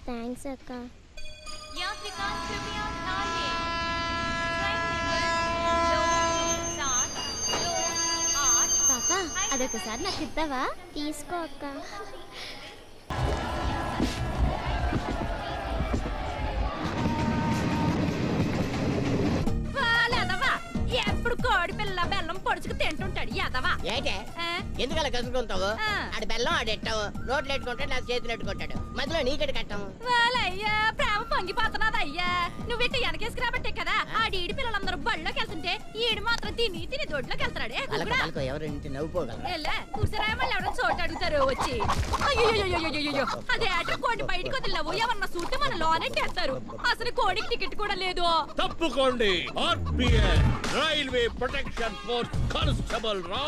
థ్యాంక్స్ అక్క. పాపా అదొకసారి నాకు ఇద్దావా? తీసుకో అక్క. ఎప్పుడు కోడి పిల్ల బెల్లం పొడుచుకు తింటుంటాడు యాదవా. ఏంటే ఎందుకు అలా కసుకుంటావు? ఆడి బెల్లం ఆడెట్టావు, నోట్లు ఎట్టుకుంటాడు, నాకు చేతులు ఎట్టుకుంటాడు, మధ్యలో నీకటి కట్టాము. వాళ్ళయ్యా ప్రేమ పొంగిపోతున్నది అయ్యా. నువ్వు ఇట్ట వెనకేసి రాబట్టే కదా ఆడి ఈడి పిల్లలందరూ బళ్ళోకి వెళ్తుంటే ఈడు మాత్రం తిని తిని దొడ్లోకి వెళ్తాడే. ఎవరింటి నవ్వుకోగలరా? కూర్చోరా మళ్ళీ ఎవరైనా చోటు అడుగుతారు వచ్చి. అయ్యో అదే ఆట కోడి బయటకు వదిలినావు ఎవరన్నా చూస్తే మన లోనెట్టేస్తారు. అసలు కోడికి టికెట్ కూడా లేదు. తప్పుకోండి. RPF railway protection force constable రా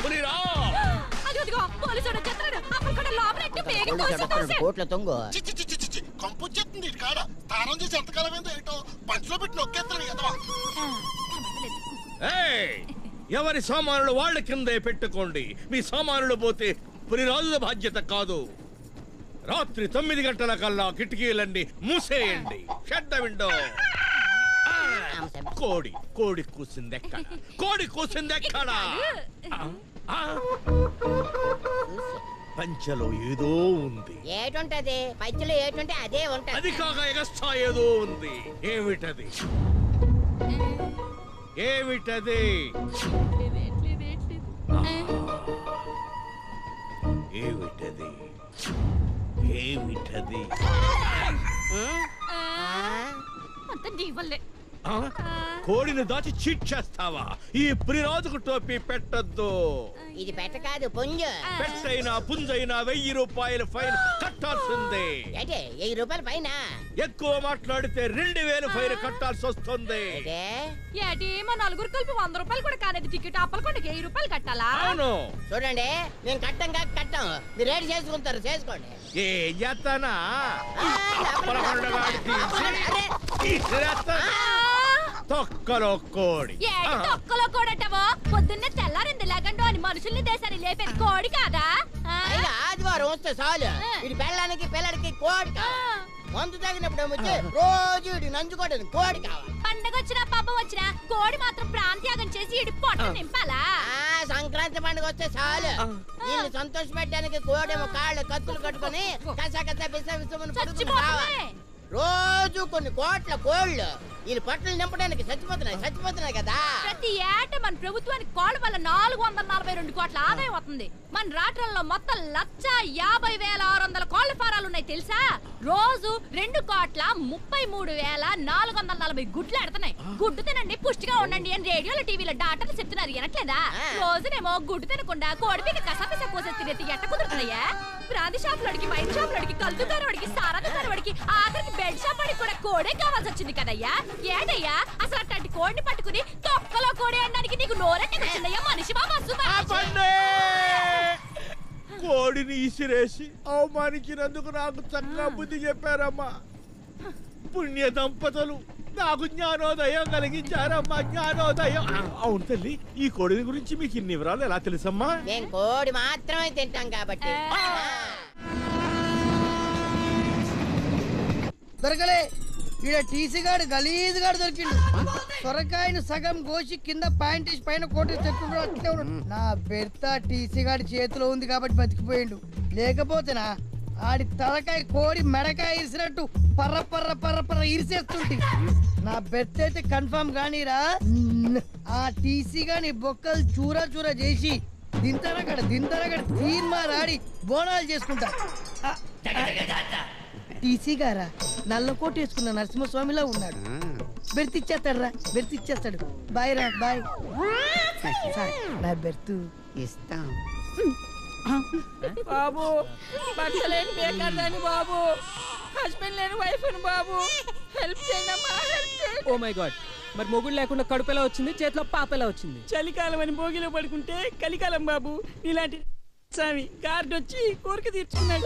పులిరా. అదిగో పోలీసు వాడు వచ్చేస్తున్నాడు. అప్పుడు కూడా లోపలెట్టి పేగి కోట్ల తొంగు కంపు వచ్చేస్తుంది. కాడ స్నానం చేసి ఎంతకాలం ఏందో ఏంటో పంచులో పెట్టి నొక్కేస్తాడు కదవా. ఎవరి సామానులు వాళ్ళ కిందే పెట్టుకోండి. మీ సామానులు పోతే పులిరాజుల బాధ్యత కాదు. రాత్రి 9 గంటల కల్లా కిటికీలన్నీ మూసేయండి. Shut the window. కోడి కూసిందెక్కడ? కోడి కూసిందెక్కడ? పంచలో ఏదో ఉంది. ఏటుంటది? పంచలో ఏటుంటే అదే ఉంటది. అది కాక ఎగస్ట్రా ఏదో ఉంది. ఏమిటది? ఏమిటది? ఏమిటది? ఏమిటది? అంత నీ వల్లే. కోడిని దాచి చీట్ చేస్తావా? ఈ ప్రిరాజుకు టోపీ పెట్టద్దు. ఇది పెట్ట కాదు పుంజు. పెట్టైనా పుంజైనా 1000 రూపాయలు ఫైన్ కట్టాల్సిందే. అంటే 1000 రూపాయలు ఫైన్? ఎక్కువ మాట్లాడితే 2000 ఫైన్ కట్టాల్సి వస్తుంది. ఏటి మా నలుగురు కలిపి 100 రూపాయలు కూడా కాలేదు టికెట్. అప్పలకొండకి 1000 రూపాయలు కట్టాలా? అవును. చూడండి నేను కట్టం కాక కట్టాం, మీరు రేటు చేసుకుంటారు చేసుకోండి. ఏ చేస్తానా? తొక్కలో కోడి. ఏటి తొక్కలో కోడటవో? పొద్దున్నే తెల్లారింది లేకంటో అని మనుషుల్ని దేశాన్ని లేపేది కోడి కాదా? ఆదివారం వస్తే చాలు ఇది పెళ్ళానికి పిల్లడికి కోడి కావాలి. మందు తగినప్పుడు వచ్చి రోజు ఇడి నంచుకోవడానికి కోడి కావాలి. పండగ వచ్చినా పబ్బం వచ్చినా కోడి మాత్రం ప్రాంత్యాగం చేసి ఇడి పొట్ట నింపాలా? సంక్రాంతి పండుగ వస్తే చాలు వీళ్ళు సంతోష పెట్టడానికి కోడేమో కాళ్ళు కత్తులు కట్టుకొని కసా బిసమని కావాలి. రోజు కొన్ని కోట్ల కోళ్ళు వీళ్ళు పొట్టలు నింపడానికి చచ్చిపోతున్నాయి కదా. ప్రతి ఏట మన ప్రభుత్వానికి కోళ్ళ వల్ల 442 కోట్ల ఆదాయం వస్తుంది. మన రాష్ట్రంలో మొత్తం 1,50,600 కోళ్ల ఫారాలు ఉన్నాయి తెలుసా? రోజు 2,33,440 గుడ్లు ఎడతాయి. గుడ్డు తినండి పుష్టిగా ఉండండి అని రేడియోలో టీవీలో డాక్టర్లు చెప్తున్నారు, వినట్లేదా? రోజునేమో గుడ్డు తినకుండా కోడి పీక కసపిస కోసే తినేది ఎట్ట కుదురుతున్నాయా? బ్రాంతి షాప్ లోడికి, వైన్ షాప్ లోడికి, కలుతుగారోడికి, సారాదుగారోడికి, ఆఖరికి బెడ్ షాప్ వాడికి కూడా కోడే కావాల్సి వచ్చింది కదయ్యా. ఏటయ్యా అసలు అట్లాంటి కోడిని పట్టుకుని తొక్కలో కోడి అనడానికి నీకు నోరెట్టి వచ్చిందయ్యా? మనిషి బాబా కోడిని ఇసిరేసి అవమానించినందుకు నాకు చక్కగా బుద్ధి చెప్పారమ్మా. పుణ్య దంపతులు నాకు జ్ఞానోదయం కలిగించారమ్మా, జ్ఞానోదయం. అవును తల్లి, ఈ కోడిని గురించి మీకు ఇన్ని వివరాలు ఎలా తెలుసమ్మా? నేను కోడి మాత్రమే తింటాం కాబట్టి. దొరకలే ఈడ టీసీ గాడు గలీజ్ గాడు దొరికిండు. సొరకాయను సగం కోసి కింద ప్యాంట్ పైన కోటి చెక్కు అట్లే ఉన్నాడు. నా బెర్త టీసీ గాడి చేతిలో ఉంది కాబట్టి బతికిపోయిండు. లేకపోతేనా ఆడి తలకాయ కోడి మెడకాయ ఇసినట్టు పర్ర పర్ర పర్ర పర్ర ఇరిసేస్తుంటి. నా బెర్త్ అయితే కన్ఫర్మ్ కానీరా. ఆ టీసీ గాని బొక్కలు చూరా చూరా చేసి దింతరగడ తీర్మారాడి బోనాలు చేసుకుంటా. టీసీ గారా నల్ల కోట వేసుకున్న నరసింహస్వామిలా ఉన్నాడు. బెర్తిచ్చేస్తాడు రా, బెర్తిచ్చేస్తాడు. బాయ్ రా బాయ్. నా బెర్తు ఇస్తాం. బాబు భర్త లేని బేకార్దాని బాబు, హస్బెండ్ లేని వైఫ్ అని బాబు, హెల్ప్ చేయండి అమ్మా, హెల్ప్ చేయండి. ఓ మై గాడ్, మరి మొగుడు లేకుండా కడుపు ఎలా వచ్చింది, చేతిలో పాప ఎలా వచ్చింది? చలికాలం అని భోగిలో పడుకుంటే కలికాలం బాబు. ఇలాంటి స్వామి గార్డ్ వచ్చి కోరిక తీర్చుకున్నాడు.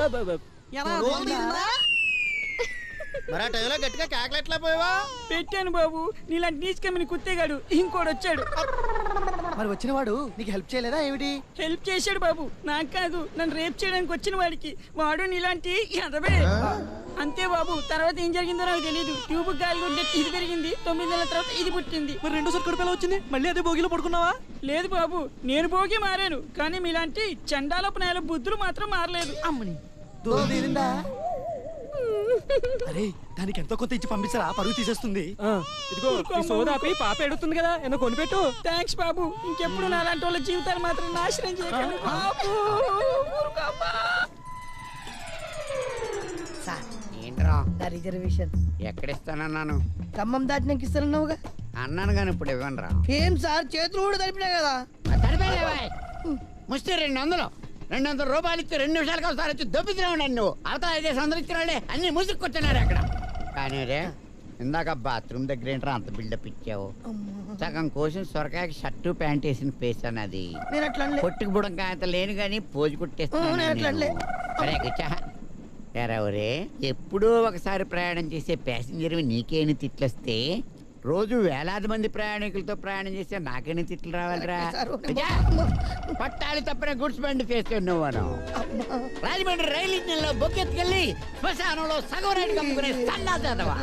గట్టిగా కేకలెట్లా పోయావా? పెట్టాను బాబు. నీలాంటి నీచుకమ్మని కుత్తేగాడు ఇంకోడు వచ్చాడు. మరి వచ్చిన వాడు నీకు హెల్ప్ చేయలేదా ఏమిటి? హెల్ప్ చేశాడు బాబు, నాకు కాదు నన్ను రేప్ చేయడానికి వచ్చిన వాడికి. వాడు నీలాంటి ఎదవే అంతే బాబు. తర్వాత ఏం జరిగిందో నాకు తెలియదు. ట్యూబ్ గాలి ఉంటే ఇది పెరిగింది, 9 నెలల తర్వాత ఇది పుట్టింది. మరి రెండోసారి కడుపు ఎలా వచ్చింది? మళ్ళీ అదే భోగిలో పడుకున్నావా? లేదు బాబు, నేను భోగి మారాను కానీ మీలాంటి చండాలపు నేల బుద్ధులు మాత్రం మారలేదు. అమ్మని అరే దానికి ఎంతో కొంత ఇచ్చి పంపించరా, పరుగు తీసేస్తుంది. ఇదిగో సోదాపి పాప ఎడుతుంది కదా, ఎందుకు కొనిపెట్టు. థ్యాంక్స్ బాబు. ఇంకెప్పుడు నాలాంటి వాళ్ళ జీవితాలు మాత్రం నాశనం చేయకండి బాబు. ఏంట్రా నా రిజర్వేషన్ ఎక్కడిస్తానన్నాను? ఖమ్మం దాటినాక ఇస్తానన్నావుగా. అన్నాను కానీ ఇప్పుడు ఇవ్వను రా. ఏం సార్ చేతులు కూడా తడిపినా కదా. ముష్టి 200 రూపాయలు ఇచ్చి 2 నిమిషాలకు ఒకసారి వచ్చి దొబ్బితున్నావు నన్ను. అవతల 5 అందరూ ఇచ్చిన వాళ్ళే అన్ని ముసుగు కొట్టినారు అక్కడ. కానీ రే ఇందాక బాత్రూమ్ దగ్గర ఏంట్రా అంత బిల్డప్ ఇచ్చావు? సగం కోసం సొరకాయకి షర్టు ప్యాంట్ వేసిన ఫేస్ అన్నది. పొట్టుకు బుడంకాయ అంత లేను కానీ పోజు కుట్టేస్తాను. ఎప్పుడూ ఒకసారి ప్రయాణం చేసే ప్యాసింజర్ నీకేని తిట్లొస్తే రోజు వేలాది మంది ప్రయాణికులతో ప్రయాణం చేస్తే నాకేని తిట్లు రావాలిరా. పట్టాలి తప్పిన గుడ్స్ బండి ఫేస్ నువ్వు రాజమండ్రి రైలు ఇంజిన్ లో బొక్కెత్తుకెళ్ళి శ్మశానంలో సగం రైలు కమ్ముకునే సన్నా చదవా.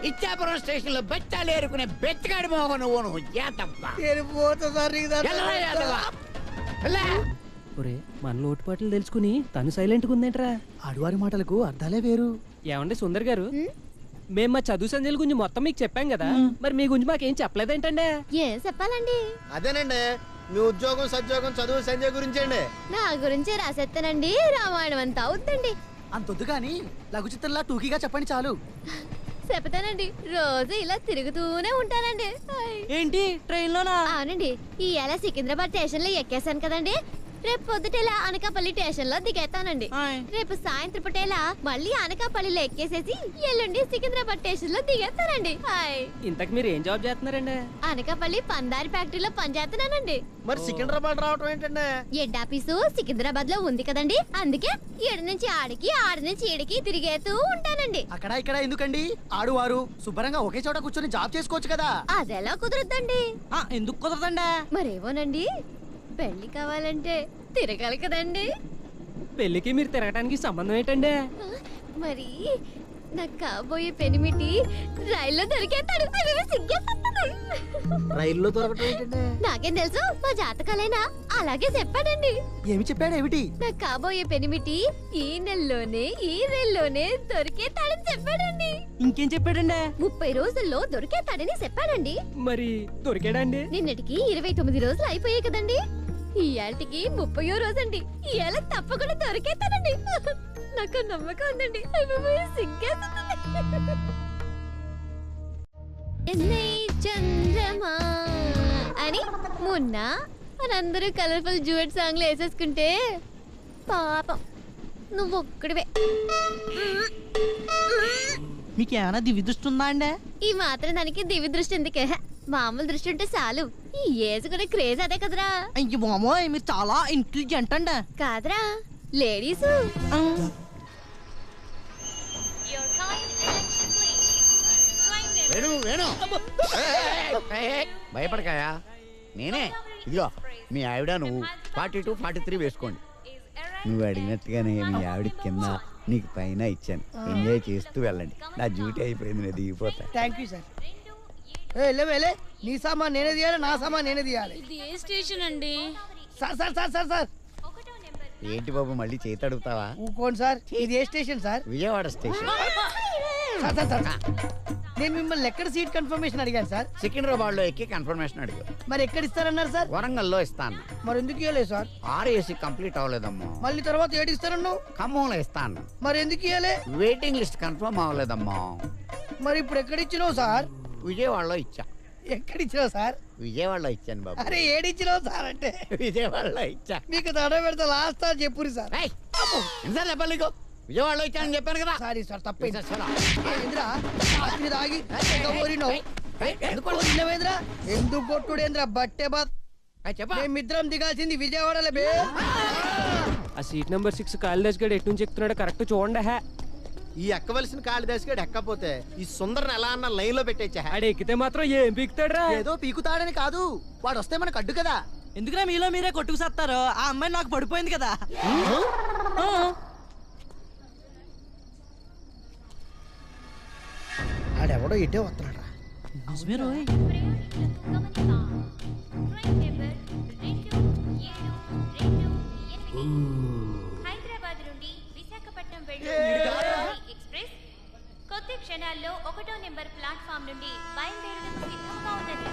ఇచ్చాపురం స్టేషన్ లో బెచ్చాలు ఏరుకునే బెచ్చగాడి మోగ నువ్వు మన లోటుపాట్లు తెలుసుకుని తను సైలెంట్ గా ఉందేంట్రా? ఆడువారి మాటలకు అర్థాలే వేరు. ఏమండి సుందర్ గారు, మేము మా చదువు సంధ్యల గురించి మొత్తం మీకు చెప్పాం కదా, మరి మీ గురించి మాకేం చెప్పలేదేంటండి? ఏం చెప్పాలండి? అదేనండి మీ ఉద్యోగం సద్యోగం చదువు సంజయ్ గురించి అండి. నా గురించి రాసేస్తానండి, రామాయణం అంతా అవుతుందండి. అంతొద్దు కానీ లఘు చిత్రంలా టూకీగా చెప్పండి చాలు. చెప్తానండి, రోజు ఇలా తిరుగుతూనే ఉంటానండి. ఏంటి ట్రైన్ లోనా? అవునండి, ఇవాళ సికింద్రాబాద్ స్టేషన్ లో ఎక్కేసాను కదండి, రేపు పొద్దుటేలా అనకాపల్లి స్టేషన్ లో దిగేస్తానండి. రేపు సాయంత్రం పూటేలా మళ్ళీ అనకాపల్లిలో ఎక్కేసేసి ఎల్లుండి సికింద్రాబాద్ స్టేషన్ లో దిగేస్తానండి. ఇంతకు మీరు ఏం జాబ్ చేస్తున్నారండి? అనకాపల్లి పందారి ఫ్యాక్టరీలో పనిచేస్తున్నానండి. మరి సికింద్రాబాద్ రావటం ఏంటండి? హెడ్ ఆఫీసు సికింద్రాబాద్ లో ఉంది కదండి, అందుకే ఈడ నుంచి ఆడికి ఆడి నుంచి ఈడికి తిరిగేతూ ఉంటానండి. అక్కడ ఇక్కడ ఎందుకండి? ఆడువారు శుభ్రంగా ఒకే చోట కూర్చొని జాబ్ చేసుకోవచ్చు కదా. అదెలా కుదరద్దండి? ఎందుకు కుదరదండి? మరేమోనండి, పెళ్లి కావాలంటే తిరగాలి కదండి. పెళ్లికి మీరు తిరగడానికి సంబంధం ఏంటండి? మరి నాకు కాబోయే పెనిమిటి రైల్లో దొరికేస్తాడు. రైల్లో దొరకటం ఏంటండి? నాకేం తెలుసు, మా జాతకాలైనా అలాగే చెప్పాడండి. ఏమి చెప్పాడు? ఏమిటి? నాకు కాబోయే పెనిమిటి ఈ నెలలోనే ఈ రైల్లోనే దొరికేతాడని చెప్పాడండి. ఇంకేం చెప్పాడండి? 30 రోజుల్లో దొరికేతాడని చెప్పాడండి. మరి దొరికాడండి? నిన్నటికి 29 రోజులు అయిపోయాయి కదండి, ఈ ఏళ్ళకి 30వ రోజండి. ఈ ఏళ్ళ తప్పకుండా దొరికేతాడండి. నాకు నమ్మకం ఉందండి. చంద్రమా అని మొన్న మనందరూ కలర్ఫుల్ డ్యూయట్ సాంగ్లు వేసేసుకుంటే పాపం నువ్వు ఒక్కడివే. మీకేమైనా దివ్య దృష్టి ఉందా అండి? ఈ మాత్రం దానికి దివ్య దృష్టి ఎందుకే, మామూలు దృష్టి ఉంటే చాలు. ఈ ఏజ్ కూడా క్రేజ్ అదే కదరా. అయ్యో మామోయ్, మీరు చాలా ఇంటెలిజెంట్ అండి. కాదరా లేడీస్. వేణు వేణు భయపడకాయా, నేనే. ఇదిగో మీ ఆవిడ నువ్వు 42, 43 వేసుకోండి. నువ్వు అడిగినట్టుగానే మీ ఆవిడ కింద నీకు పైన ఇచ్చాను. ఎంజాయ్ చేస్తూ వెళ్ళండి. నా డ్యూటీ అయిపోయింది, నేను దిగిపోతా. Thank you sir. వెళ్ళే నీ సామాన్ నేనే తీయాలి, నా సామాన్ నేనే తీయాలి. ఇది ఏ స్టేషన్ అండి? Sir sir sir sir sir ఏంటి బాబు మళ్ళీ చేతి అడుగుతావా? ఊకోండి సార్, ఇది ఏ station sir? Vijayawada station. Sir sir sir నేను మిమ్మల్ని ఎక్కడ సీట్ కన్ఫర్మేషన్ అడిగాను సార్? సికింద్రాబాద్ లో ఎక్కి కన్ఫర్మేషన్ అడిగా. మరి ఎక్కడ ఇస్తారన్నారు సార్? వరంగల్లో ఇస్తాను. మరి ఎందుకు ఇవ్వలేదు సార్? RAC complete అవ్వలేదమ్మా. మళ్ళీ తర్వాత ఏడు ఇస్తారన్నావు? ఖమ్మంలో ఇస్తాను. మరి ఎందుకు ఇవ్వలే? వెయిటింగ్ లిస్ట్ కన్ఫర్మ్ అవ్వలేదమ్మా. మరి ఇప్పుడు ఎక్కడ ఇచ్చినావు సార్? విజయవాడలో ఇచ్చా. ఎక్కడ ఇచ్చినావు సార్? విజయవాడలో ఇచ్చాను బాబు. అరే ఏడిచ్చినావు సార్ అంటే? విజయవాడలో ఇచ్చా. మీకు తడ పెడతా లాస్ట్ సార్ చెప్పురు సార్. ఎన్నిసార్లు చెప్పాలి నీకు? విజయవాడలో ఇచ్చానని చెప్పాను కదా. సారీ సార్, తప్పేంద్రా తాగి ఎందుకు కొట్టుడేంద్రా బట్టే బాత్. మేమిద్దరం దిగాల్సింది విజయవాడలో బే. ఆ సీట్ నెంబర్ 6 కాళిదాస్ గడు ఎటు నుంచి ఎక్కుతున్నాడో కరెక్ట్ చూడండి. ఈ ఎక్కవలసిన కాళిదాస్ గడు ఎక్కపోతే ఈ సుందరని ఎలా అన్న లైన్ లో పెట్టేచ్చా? ఆడు ఎక్కితే మాత్రం ఏం పీకుతాడు? ఏదో పీకుతాడని కాదు, వాడు వస్తే మనకు అడ్డు కదా. ఎందుకురా మీలో మీరే కొట్టుకు సత్తారు? ఆ అమ్మాయి నాకు పడిపోయింది కదా. ఆడెవడో ఇటే వస్తున్నాడు. హైదరాబాద్ నుండి విశాఖపట్నం వెళ్ళు ఎక్స్ప్రెస్ కొద్ది క్షణాల్లో 1వ నెంబర్ ప్లాట్ఫామ్ నుండి బయలుదేరడం సిద్ధంగా ఉన్నది.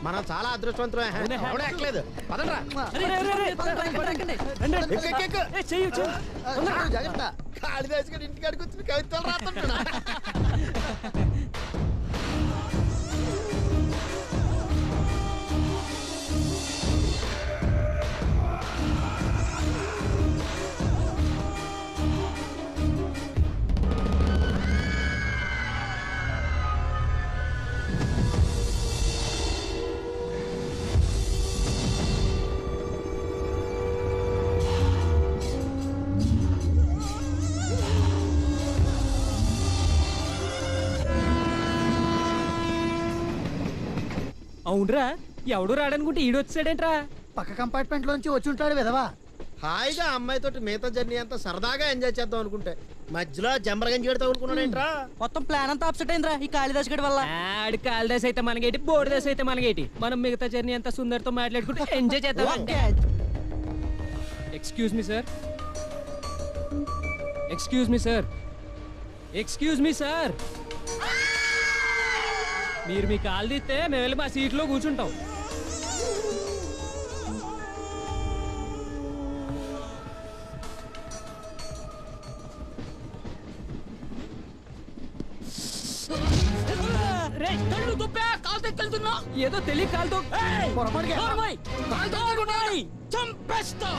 మనం చాలా అదృష్టవంతులే. ఎవడో ఎక్కలేదు. పదండ్రా. జాగ్రత్త. కాళిదాస్ గారి ఇంటికాడికి వచ్చి కవితలు రాస్తుంటాడు. అవునరా, ఎవడు రాడనుకుంటే ఈడు వచ్చాడేంట్రా? పక్క కంపార్ట్మెంట్ లోంచి వచ్చి ఉంటాడు విధవా. హాయిగా అమ్మాయితోటి మిగతా జర్నీ అంతా సరదాగా ఎంజాయ్ చేద్దాం అనుకుంటే మధ్యలో జంబరగంజి గడి తగులుకున్నాడేంట్రా? మొత్తం ప్లాన్ అంతా అప్సెట్ అయిందిరా ఈ కాళిదాస్ గడి వల్ల. ఆడి కాళిదాస్ అయితే మనగేటి, బోర్దాస్ అయితే మనగేటి. మనం మిగతా జర్నీ అంతా సుందర్తో మాట్లాడుకుంటే ఎంజాయ్ చేద్దాం. Excuse me sir, excuse me sir, excuse me sir, మీరు మీ కాలు తీస్తే మేము వెళ్ళి మా సీట్లో కూర్చుంటాం. ఏదో తెలియ కాలుతో చంపేస్తా.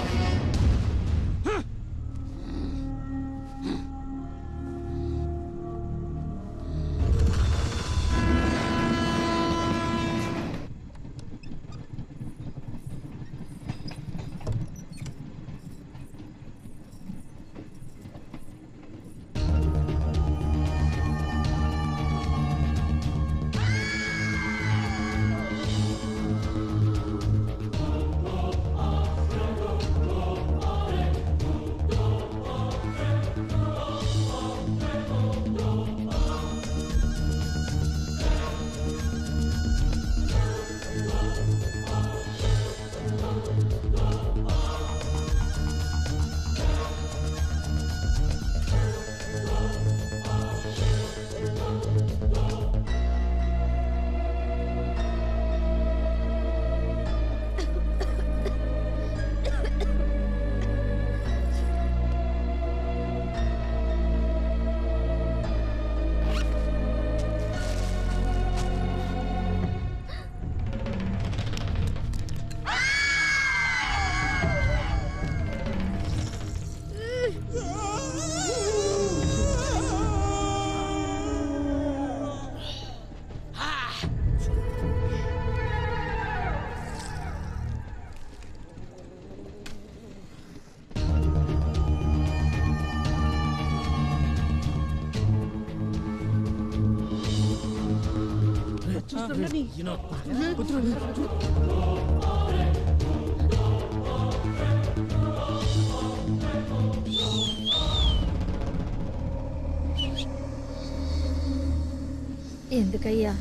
ఎందుకయ్యా?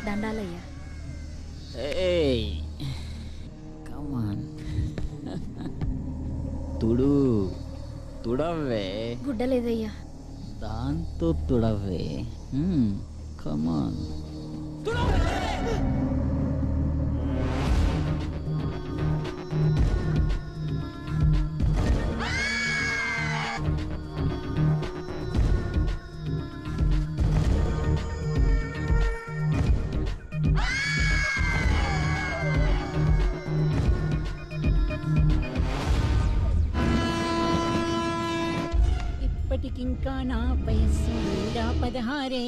దండాలయ్యా. తుడు తుడవే. గుడ్డలేదయ్యా. దాంతో తుడవే. కమాన్. ఇప్పటికింకా నా వయస్సు 16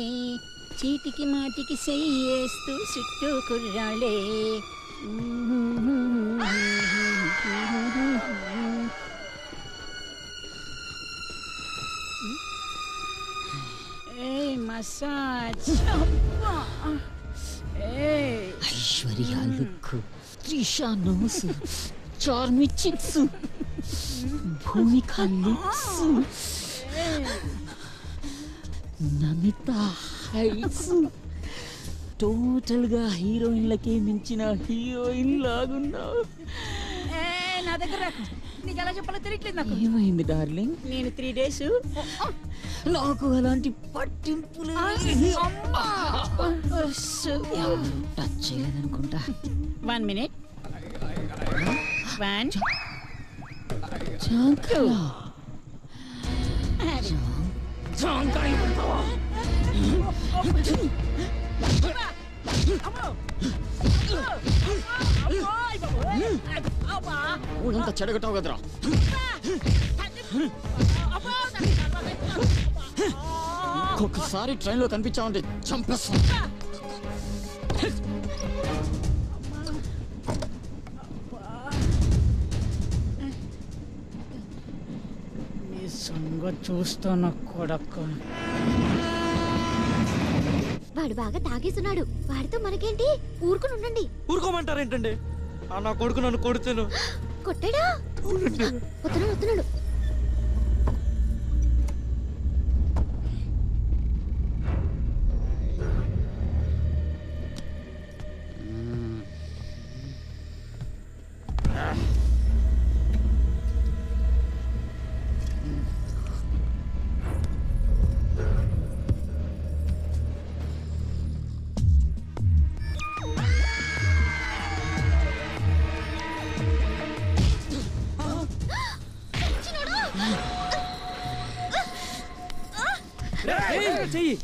చీటికి మాటికి చెయ్యేస్తూ చుట్టూ కుర్రాళ్ళే. Massage. Aishwarya look, Trisha nose, Charmi cheeks, Bhumika lips, Namitha heights. Total గా హీరోయిన్లకే మించిన హీరోయిన్ లాగున్నావు. నా దగ్గర నీకు ఎలా చెప్పాలో తెలియట్లేదు నాకు. ఏమైంది డార్లింగ్? నేను 3 days నాకు అలాంటి పట్టింపులు టచ్ చేయలేదనుకుంటా. 1 minute. 1 ఊరంతా చెడగొట్టావు కదరా. ఒక్కసారి ట్రైన్లో కనిపించావంటే చంపేస్తా. నీ సంగతి చూస్తున్న కొడక్క. వాడు బాగా తాగేస్తున్నాడు. వాడితో మనకేంటి? ఊరుకుని ఉండండి. ఊరుకోమంటారేంటండి? నా కొడుకు నన్ను కొడుతాను. కొట్టాడా? వస్తున్నాడు. చెయ్యి.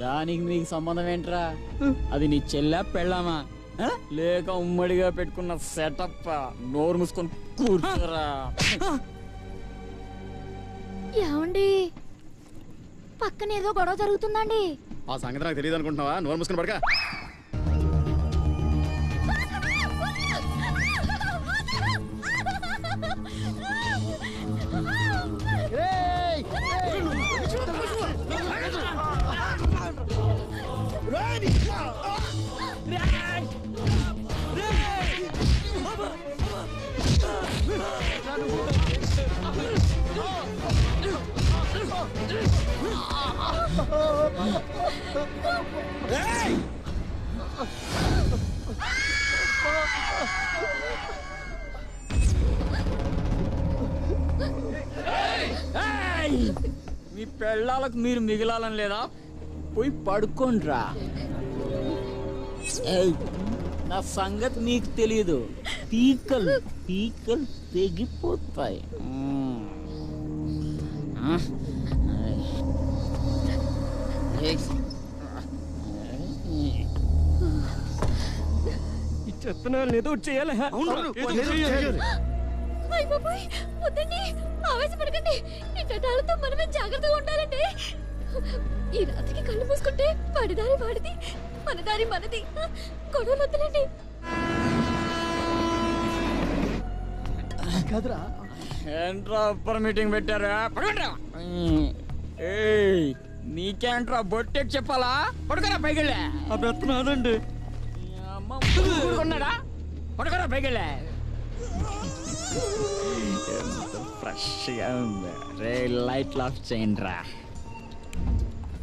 దానికి నీకు సంబంధం ఏంట్రా? అది నీ చెల్లె పెళ్ళామా లేక ఉమ్మడిగా పెట్టుకున్న సెటప్? నోరు మూసుకొని కూర్చోరా. ఏమండి పక్కన ఏదో గొడవ జరుగుతుందండి. ఆ సంగతి నాకు తెలియదు అనుకుంటున్నావా? నోరు మూసుకొని పడక. మీ పెళ్ళాలకు మీరు మిగిలాలని లేదా? పోయి పడుకోండ్రా. నా సంగతి నీకు తెలియదు. పీకలు పీకలు తెగిపోతాయి. ఈ చెత్తనాలు ఏదో చేయాలి. వద్దండి, ఆవేశపడకండి. ఈ చట్టాలతో మనమే జాగ్రత్తగా ఉండాలండి. ఈ రాత్రికి కళ్ళు మూసుకుంటే వాడిదారి వాడిది, మన దారి మనది. గొడవలు వద్దులండి. ఏంట్రా అప్పర్ మీటింగ్ పెట్టారా? నీకేంట్రా బొట్టెకి చెప్పాలా? పడుకోరా పైకెళ్ళా. అబ్బెత్తనాదండి. ఉన్నాడా? పడుకోరా పైకెళ్ళా. ఫ్రెష్గా ఉంది రే. లైట్లు ఆఫ్ చేయండి రా.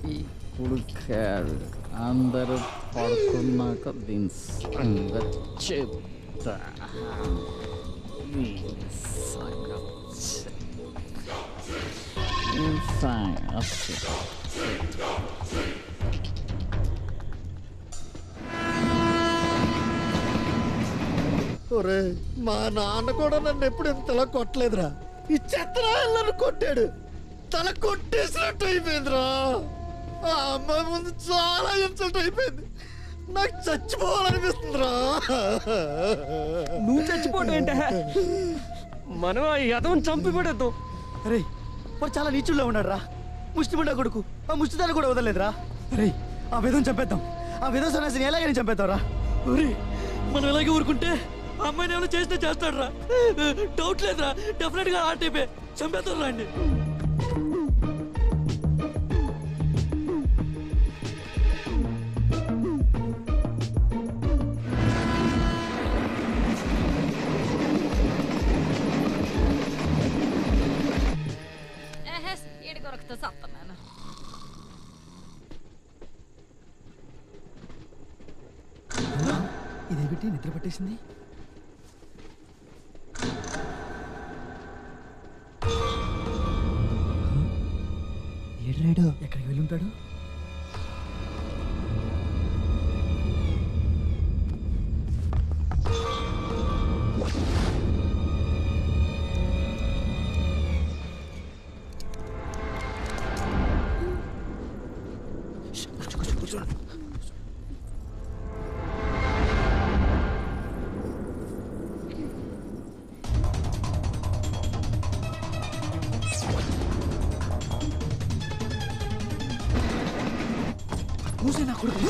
ఇప్పుడు కాదు, అందరూ పడుకున్నాక దీని సంగతి చెప్తా. ఒరే, మా నాన్న కూడా నన్ను ఎప్పుడు ఇంతలా కొట్టలేదురా. ఈ చెత్తరా నన్ను కొట్టాడు. తల కొట్టేసినట్టు అయిపోయిందిరా. ఆ అమ్మాయి ముందు చాలా ఇన్సల్ట్ అయిపోయింది. నాకు చచ్చిపోవాలనిపిస్తుందిరా. నువ్వు చచ్చిపోవడం ఏంటే? మనం ఆ యదవం చంపి పడేద్దాం. అరే వాడు చాలా నీచుల్లో ఉన్నాడు రా. ముష్టిముండ కొడుకు. ఆ ముష్టిదాన్ని కూడా వదలలేదురా. అరే ఆ విధం చంపేద్దాం. ఆ విధం సన్యాసిని ఎలాగైనా చంపేద్దాం రా. మనం ఎలాగే ఊరుకుంటే ఆ అమ్మాయిని ఏమైనా చేస్తే చేస్తాడు రా. డౌట్ లేదురా, డెఫినెట్ గా ఆ టైపే. చంపేద్దాం రా అండి. ఏడు కొరకుతో సత్తన్నాను. ఇదేమిటి నిద్ర పట్టేసింది? ఏడ్రాడు ఎక్కడికి వెళ్ళి ఉంటాడు? మూసే నా కొడుకు.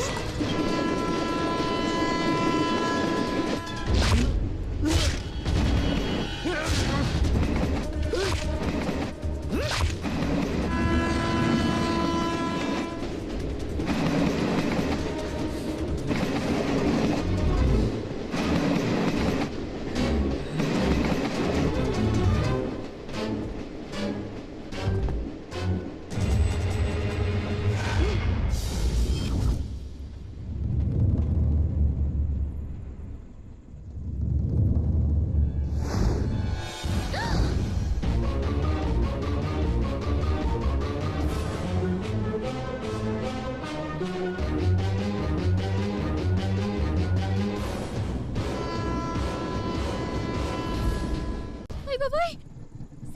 అయ్య బాబాయ్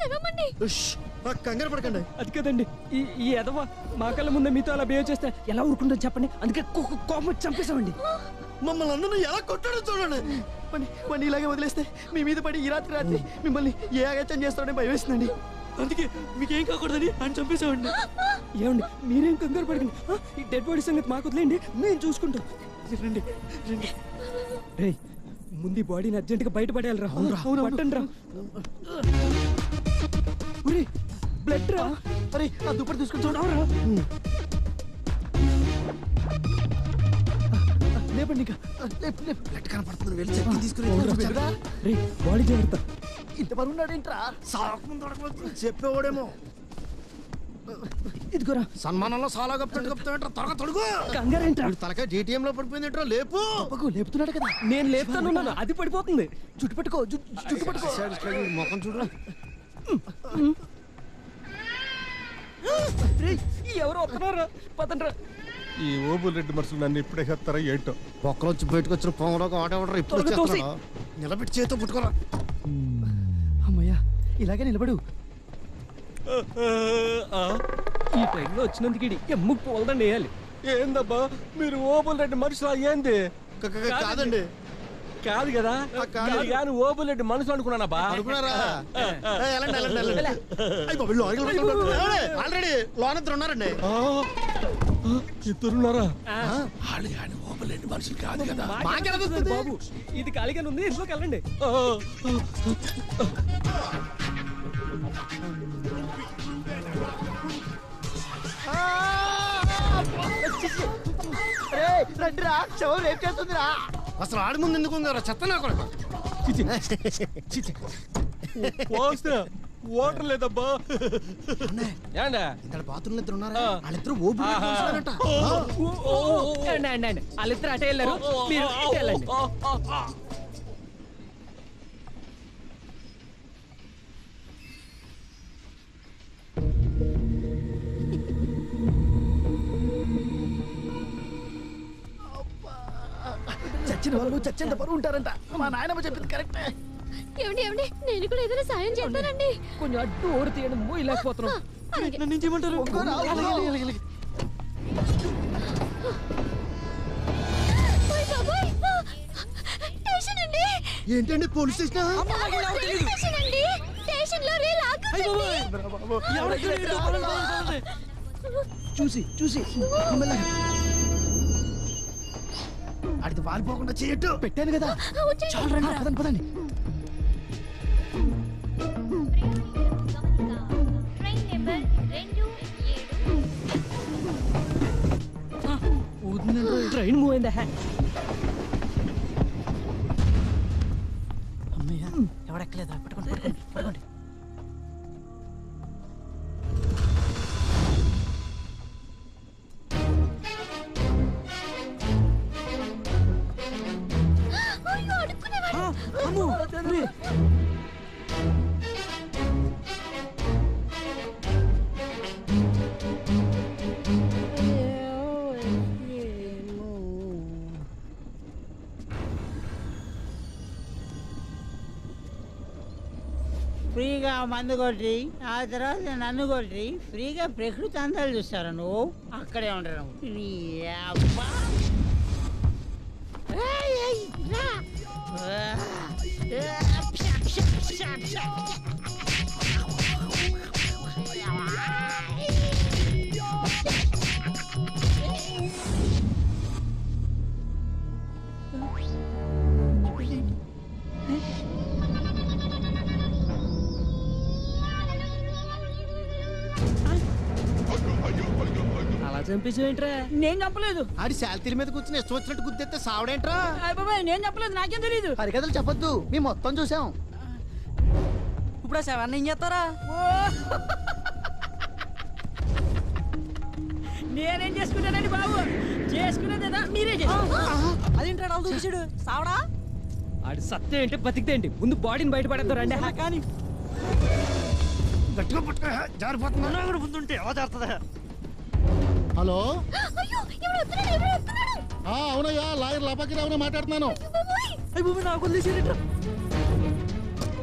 శవమండి. కంగారు పడకండి. అది కదండి ఈ ఎదవ మా కళ్ళ ముందే మీతో అలా బిహేవ్ చేస్తే ఎలా ఊరుకుంటుందో చెప్పండి. అందుకే కోపం వచ్చి చంపేశామండి. మమ్మల్ని అందరూ ఎలా కొట్టాడో చూడండి. వాడిని ఇలాగే వదిలేస్తే మీ మీద పడి ఈ రాత్రి మిమ్మల్ని ఏ అగత్యం చేస్తాడని భయం వేస్తుందండి. అందుకే మీకేం కాకూడదని అని చంపేశామండి. ఏమండి మీరేం కంగారు పడకండి. ఈ డెడ్ బాడీ సంగతి మాకు వదిలేండి, మేము చూసుకుంటాం. రండి రండి. రేయ్ ముందు ఈ బాడీని అర్జెంటుగా బయటపడేయాలి రా. పట్టండి రా. బ్లడ్ రా. అరే ఆ దుప్పటి తీసుకొని చూడరా. లేపండి ఇంకా. బ్లడ్ కనపడుతుంది. వెళ్ళి చెక్ తీసుకుని రే బాడీ జాగ్రత్త. ఇంత బరువు ఉన్నాడేంట్రా? చెప్పేవాడేమో. ఇదిగోరా సన్మానంలో సాలా కప్పుతాంట్రా. త్వరగా తొడుగు. కంగారేంట్రా? తలకాయ జీటీఎం లో పడిపోయిందేంట్రా. లేపు. లేపుతున్నాడు కదా. నేను లేపుతాను. అది పడిపోతుంది. జుట్టు పట్టుకో. జుట్టు పట్టుకో. ముఖం చూడరా. ఎవరు వస్తున్నారా? పదండ్రా. ఈ ఓబుల్ రెడ్డి మనుషులు నన్ను ఇప్పుడే చెప్తారా ఏంటో. ఒక్కరొచ్చి బయటకు వచ్చిన పొంగలోకి ఆడేవాడరా. ఇప్పుడు నిలబెట్టి చేతితో పుట్టుకోరా. అమ్మయ్యా ఇలాగే నిలబడు. ఈ టైంలో వచ్చినందుకు ఎమ్ముకు పోలదండి వేయాలి. ఏందబ్బా మీరు ఓబుల్ రెడ్డి మనుషులా? ఏంది? కాదండి. కాదు కదా. కానీ ఓబుల్ రెడ్డి మనుషులు అనుకున్నానబ్బా. అనుకున్నారా? ఆల్రెడీ లోన్ ఇద్దరు ఉన్నారండి. ఇద్దరున్నారా? ఓబుల్ రెడ్డి మనుషులు కాదు కదా. బాబు ఇది ఖాళీగానే ఉంది, ఇంట్లోకి వెళ్ళండి. రండిరా, శవం రేపు చేస్తుందిరా. అసలు ఆడి ముందు ఎందుకు ఉందారా? చెత్త నా కొడుకు. ఓటర్ లేదబ్బా. బాత్రూమ్ ఇద్దరు ఉన్నారా? వాళ్ళిద్దరు ఓబుల్ వాళ్ళిద్దరు అటే వెళ్ళారు, మీరు ఇటు వెళ్ళండి. చచ్చిన వాళ్ళు చచ్చేంత బరువు ఉంటారంట. మా నాయనమ్మ చెప్పింది కరెక్టే. ఏమండి నేను కూడా ఏదైనా సాయం చేస్తానండి. కొంచెం అడ్డు ఓడి తీయడం మోయలేకపోతున్నాం. నన్ను చేయమంటారు? ఏంటండి పోలీస్ స్టేషన్? చూసి అడిగి వాలిపోకుండా చేయట్టు పెట్టాను కదా. చాలా రండి, పదండి పదండి. ట్రైన్ మూవ్ అయిందా? అమ్మయ్య ఎవడెక్కలేదా? పట్టుకోండి పట్టుకోండి పట్టుకోండి. ఫ్రీగా మందు కొట్టి ఆ తర్వాత నన్ను కొట్టి ఫ్రీగా ప్రకృతి అందాలు చూస్తారా నువ్వు? అక్కడే ఉండరు. అలా చంపేసేంట్రా? నేను చెప్పలేదు. ఆడి శాలతీల మీద కూర్చుని ఇష్టం వచ్చినట్టు గుర్తెత్తే సావడేంట్రా? బాబాయ్ నేను చెప్పలేదు, నాకేం తెలీదు. హరికథలు చెప్పొద్దు, మేము మొత్తం చూసాం. ఇప్పుడు ఆ శవాన్ని ఏం చేస్తారా? నేనేం చేసుకున్నానండి బాబు? చేసుకునేదేదా మీరే అదేంటాడు వాళ్ళు చూసాడు సావడా? ఆడి సత్తే ఏంటి బతికితే ఏంటి? ముందు బాడీని బయటపడేద్దాం రండి. కానీ గట్టిగా పట్టుకో, జారిపోతున్నా. ముందుంటే ఎలా చేస్తుందా? హలో, అవునయ్యా, లాయర్ లపాకి రావునే మాట్లాడుతున్నాను.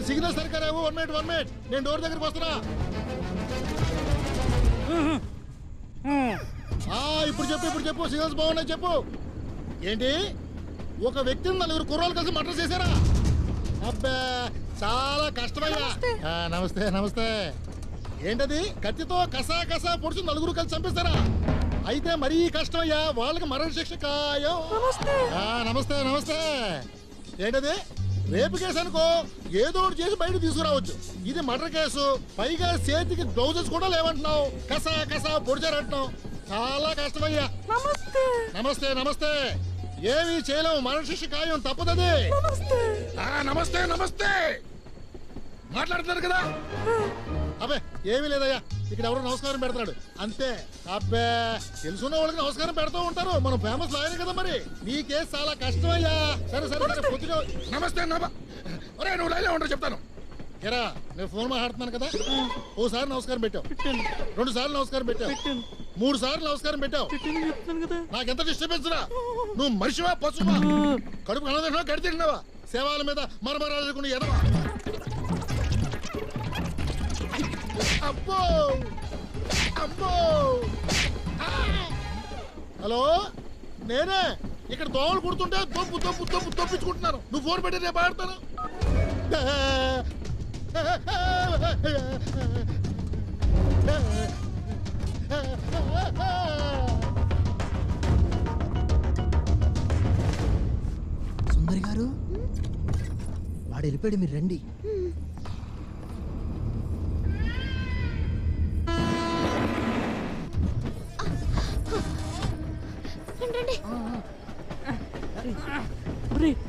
సిగ్నల్ సరిగ్గా రేవు. 1 మినిట్ నేను డోర్ దగ్గరికి వస్తున్నా. ఇప్పుడు చెప్పు సిగ్నల్స్ బాగున్నాయి చెప్పు. ఏంటి ఒక వ్యక్తిని 4 కుర్రాలు కలిసి మర్డర్ చేశారా? అబ్బా చాలా కష్టమయ్యా. నమస్తే. ఏంటది ఏంటది కసా పొడిచి 4 కలిసి చంపేస్తారా? అయితే మరీ కష్టమయ్యా, వాళ్ళకి మరణ శిక్ష ఖాయం. నమస్తే. ఏంటది రేపు కేసు అనుకో, ఏదో ఒకటి చేసి బయట తీసుకురావచ్చు. ఇది మర్డర్ కేసు, పైగా చేతికి గ్లౌజెస్ కూడా లేవంటున్నావు. కసా పొడిచారంటున్నావు. చాలా కష్టమయ్యా. నమస్తే. ఏమీ చేయలేము, మరణ శిక్ష ఖాయం, తప్పదది. నమస్తే మాట్లాడుతున్నారు కదా. అబ్బే ఏమీ లేదయ్యా, ఇక్కడ ఎవరో నమస్కారం పెడతాడు అంతే. అబ్బే తెలుసున్న వాళ్ళకి నమస్కారం పెడుతూ ఉంటారు, మనం ఫేమస్ లాయర్ కదా. మరి నీ కేసు చాలా కష్టమయ్యా. సరే పొద్దుగా నమస్తే. నువ్వు లైన్లో ఉంటావు చెప్తాను. ఎరా నేను ఫోన్ మాట్లాడుతున్నాను కదా. ఓసారి నమస్కారం పెట్టావు, 2 సార్లు నమస్కారం పెట్టావు, 3 సార్లు నమస్కారం పెట్టావు. నాకెంత డిస్టర్బెన్స్ రా. నువ్వు మనిషివా పశువా? కడుపు కనదిన్నావా గడి తింటున్నావా? సేవాల మీద మరమరాజుకుని ఎదవా. అబ్బో హలో నేనే. ఇక్కడ దోమలు కుడుతుంటే తొప్పించుకుంటున్నాను. నువ్వు ఫోన్ పెట్టి రేపు ఆడతాను. సుందరి గారు వాడు వెళ్ళిపోయాడు, మీరు రండి.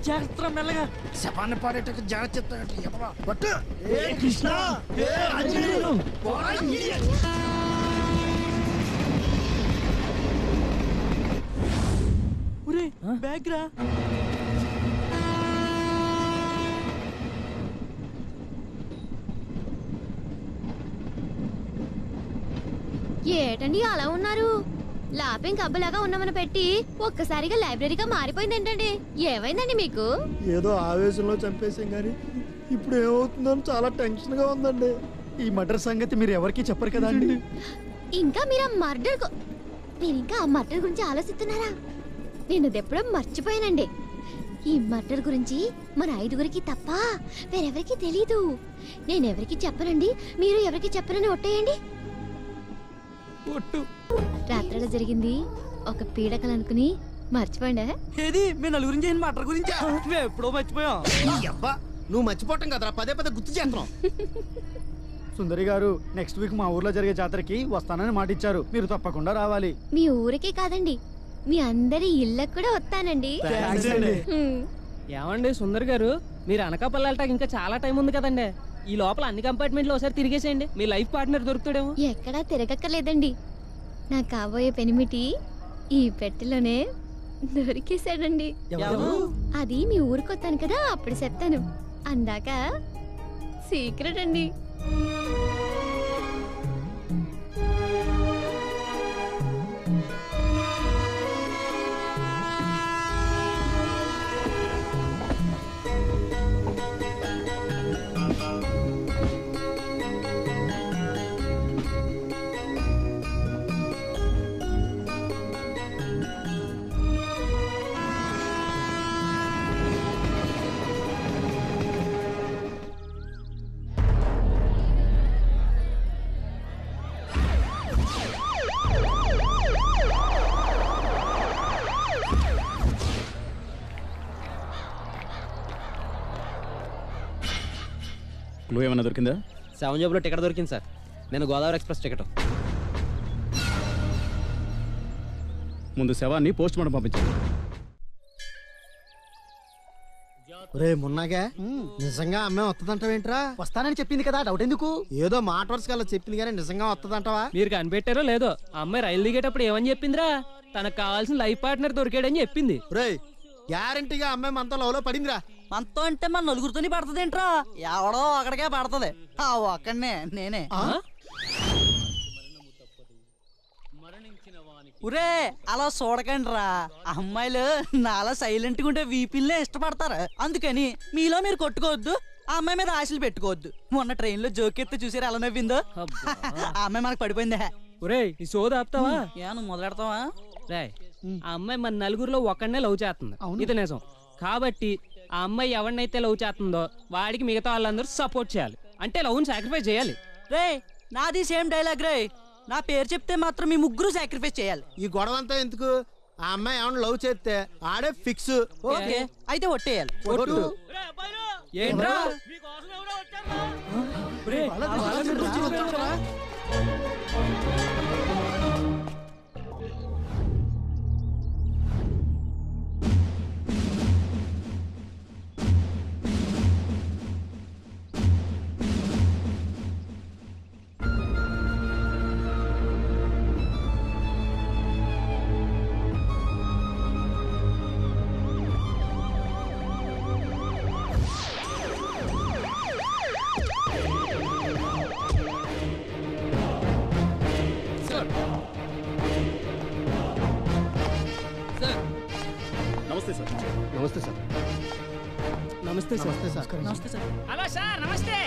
జాగ్రత్త మెల్లగా. శపాన్ని పాడేటట్టు జాగ్రత్త. పట్టు కృష్ణ బ్యాగ్ రా. ఏటండి అలా ఉన్నారు? లాపింగ్ కబ్బలాగా ఉన్నామని పెట్టి ఒక్కసారిగా లైబ్రరీగా మారిపోయింది ఏంటండి? ఏమైందండి మీకు? ఏదో ఆవేశంలో చంపేసాం కానీ ఇప్పుడు ఏమవుతుందో చాలా టెన్షన్ గా ఉందండి. ఈ మర్డర్ సంగతి మీరు ఎవరికి చెప్పరు కదా అండి. ఇంకా మీరు ఆ మర్డర్ గురించి ఆలోచిస్తున్నారా? నేను ఎప్పుడో మర్చిపోయానండి. ఈ మర్డర్ గురించి మన 5గురికి తప్ప వేరెవరికి తెలీదు. నేను ఎవరికి చెప్పనండి, మీరు ఎవరికి చెప్పనని ఒట్టేయండి. రాత్రిలో జరిగింది ఒక పీడకలు అనుకుని మర్చిపోండి. ఏది మీ 4 గురించి మర్డర్ గురించి ఎప్పుడో మర్చిపోయాం. నువ్వు మర్చిపోవటం కదరా, పదే గుర్తు చేస్తున్నాం. సుందరి గారు నెక్స్ట్ వీక్ మా ఊర్లో జరిగే జాతరకి వస్తానని మాట ఇచ్చారు, మీరు తప్పకుండా రావాలి. మీ ఊరికే కాదండి, మీ అందరి ఇళ్ళకు కూడా వస్తానండి. ఏమండి సుందర్ గారు, మీరు అనకాపల్లి వెళ్ళటానికి ఇంకా చాలా టైం ఉంది కదండి. ఈ లోపల అన్ని కంపార్ట్మెంట్లు ఒకసారి తిరిగేసేయండి, మీ లైఫ్ పార్ట్నర్ దొరుకుతాడేమో. ఎక్కడా తిరగక్కర్లేదండి, నా కాబోయే పెనిమిటి ఈ పెట్టెలోనే దొరికేశాడండి. అది మీ ఊరికి వస్తాను కదా అప్పుడు చెప్తాను. అందాక సీక్రెట్ అండి. క్లూ ఏమన్నా దొరికిందా? 7 జాబ్లో టికెట్ దొరికింది సార్. నేను గోదావరి ఎక్స్ప్రెస్ టికెట్. ముందు శవాన్ని పోస్ట్ మార్టం పంపించాను. రే మున్నాగా నిజంగా అమ్మాయి వస్తుందంటావేంట్రా? వస్తానని చెప్పింది కదా, డౌట్ ఎందుకు? ఏదో మాట వరుసగా చెప్పింది కానీ నిజంగా వస్తుందంటావా? మీరు కనిపెట్టారో లేదో, అమ్మాయి రైలు దిగేటప్పుడు ఏమని చెప్పిందిరా? తనకు కావాల్సిన లైఫ్ పార్ట్నర్ దొరికాడని చెప్పింది. రే గ్యారంటీగా అమ్మాయి మనతో లవ్లో పడిందిరా. మనతో అంటే మన 4గురితోని పడుతుందేంట్రా? ఎవడో అక్కడికే పడుతుంది. ఒక్కడనే నేనే. ఒరే అలా చూడకండి రా, అమ్మాయిలు నాలా సైలెంట్ గా ఉంటే వీపిల్లే ఇష్టపడతారు. అందుకని మీలో మీరు కొట్టుకోవద్దు, ఆ అమ్మాయి మీద ఆశలు పెట్టుకోవద్దు. మొన్న ట్రైన్ లో జోకెత్తే చూసారు ఎలా నవ్విందో. ఆ అమ్మాయి మనకు పడిపోయిందే. ఒరేయ్ ఈ సోద ఆపుతావా? నువ్వు మొదలెడతావా? రే ఆ అమ్మాయి మన నలుగురిలో ఒకడనే లవ్ చేస్తుంది, ఇది నిజం. కాబట్టి ఆ అమ్మాయి ఎవరినైతే లవ్ చేస్తుందో వాడికి మిగతా వాళ్ళందరూ సపోర్ట్ చేయాలి, అంటే లవ్ని సాక్రిఫైస్ చేయాలి. రే నాది సేమ్ డైలాగ్ రే. నా పేరు చెప్తే మాత్రం మీ ముగ్గురు సాక్రిఫైస్ చేయాలి. ఈ గొడవ అంతా ఎందుకు? ఆ అమ్మాయి ఏమన్నా లవ్ చేస్తే ఆడే ఫిక్స్. ఓకే అయితే ఒట్టేయాలి. ఒట్టు. ఏంట్రా నమస్తే సార్. నమస్తే సార్. నమస్తే సార్. నమస్తే సార్. నమస్తే సార్. హలో సార్, నమస్తే.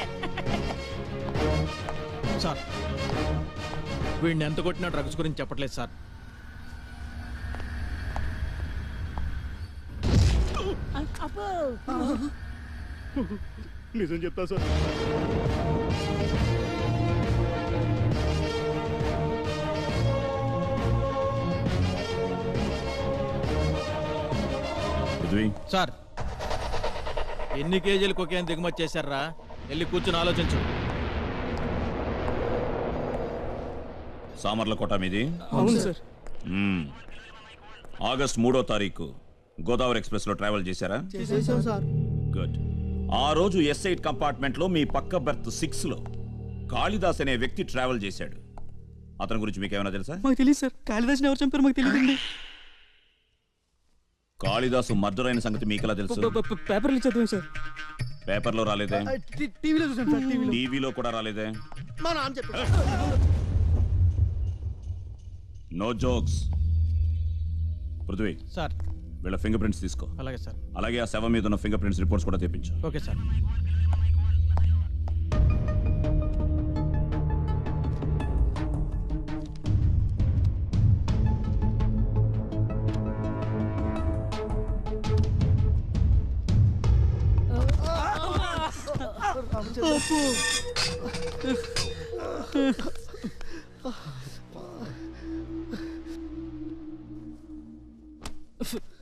సార్ వీడిని ఎంత కొట్టినా డ్రగ్స్ గురించి చెప్పట్లేదు సార్. నిజం చెప్తా సార్. సార్ ఎన్ని కేజీలు కొకేన్ దిగుమతి చేశారా? వెళ్ళి కూర్చుని ఆలోచించు. సామర్లకోట మీది? అవును సార్. ఆగస్ట్ 3వ తారీఖు గోదావరి ఎక్స్ప్రెస్ లో ట్రావెల్ చేశారా? చేసాం సార్. గుడ్. ఆ రోజు S8 కంపార్ట్మెంట్ లో మీ పక్క బెర్త్ 6 లో కాళిదాస్ అనే వ్యక్తి ట్రావెల్ చేశాడు. అతని గురించి మీకు ఏమైనా తెలుసా? మాకు తెలియదు సార్. కాళిదాస్ ఎవరు చంపారు మాకు తెలియదండి. కాళిదాసు మర్డర్ అయిన సంగతి మీకెలా తెలుసు? పేపర్లు చదివాం సార్. పేపర్లో రాలేదే? టీవీలో చూసాం సార్. టీవీలో కూడా రాలేదే? మా నాన్న చెప్పాడు. No jokes. పృథ్వీ సార్ వీళ్ళ ఫింగర్ ప్రింట్స్ తీసుకో. అలాగే సార్. అలాగే ఆ శవం మీద ఉన్న ఫింగర్ ప్రింట్స్ రిపోర్ట్స్ కూడా తెప్పించు. Okay sir.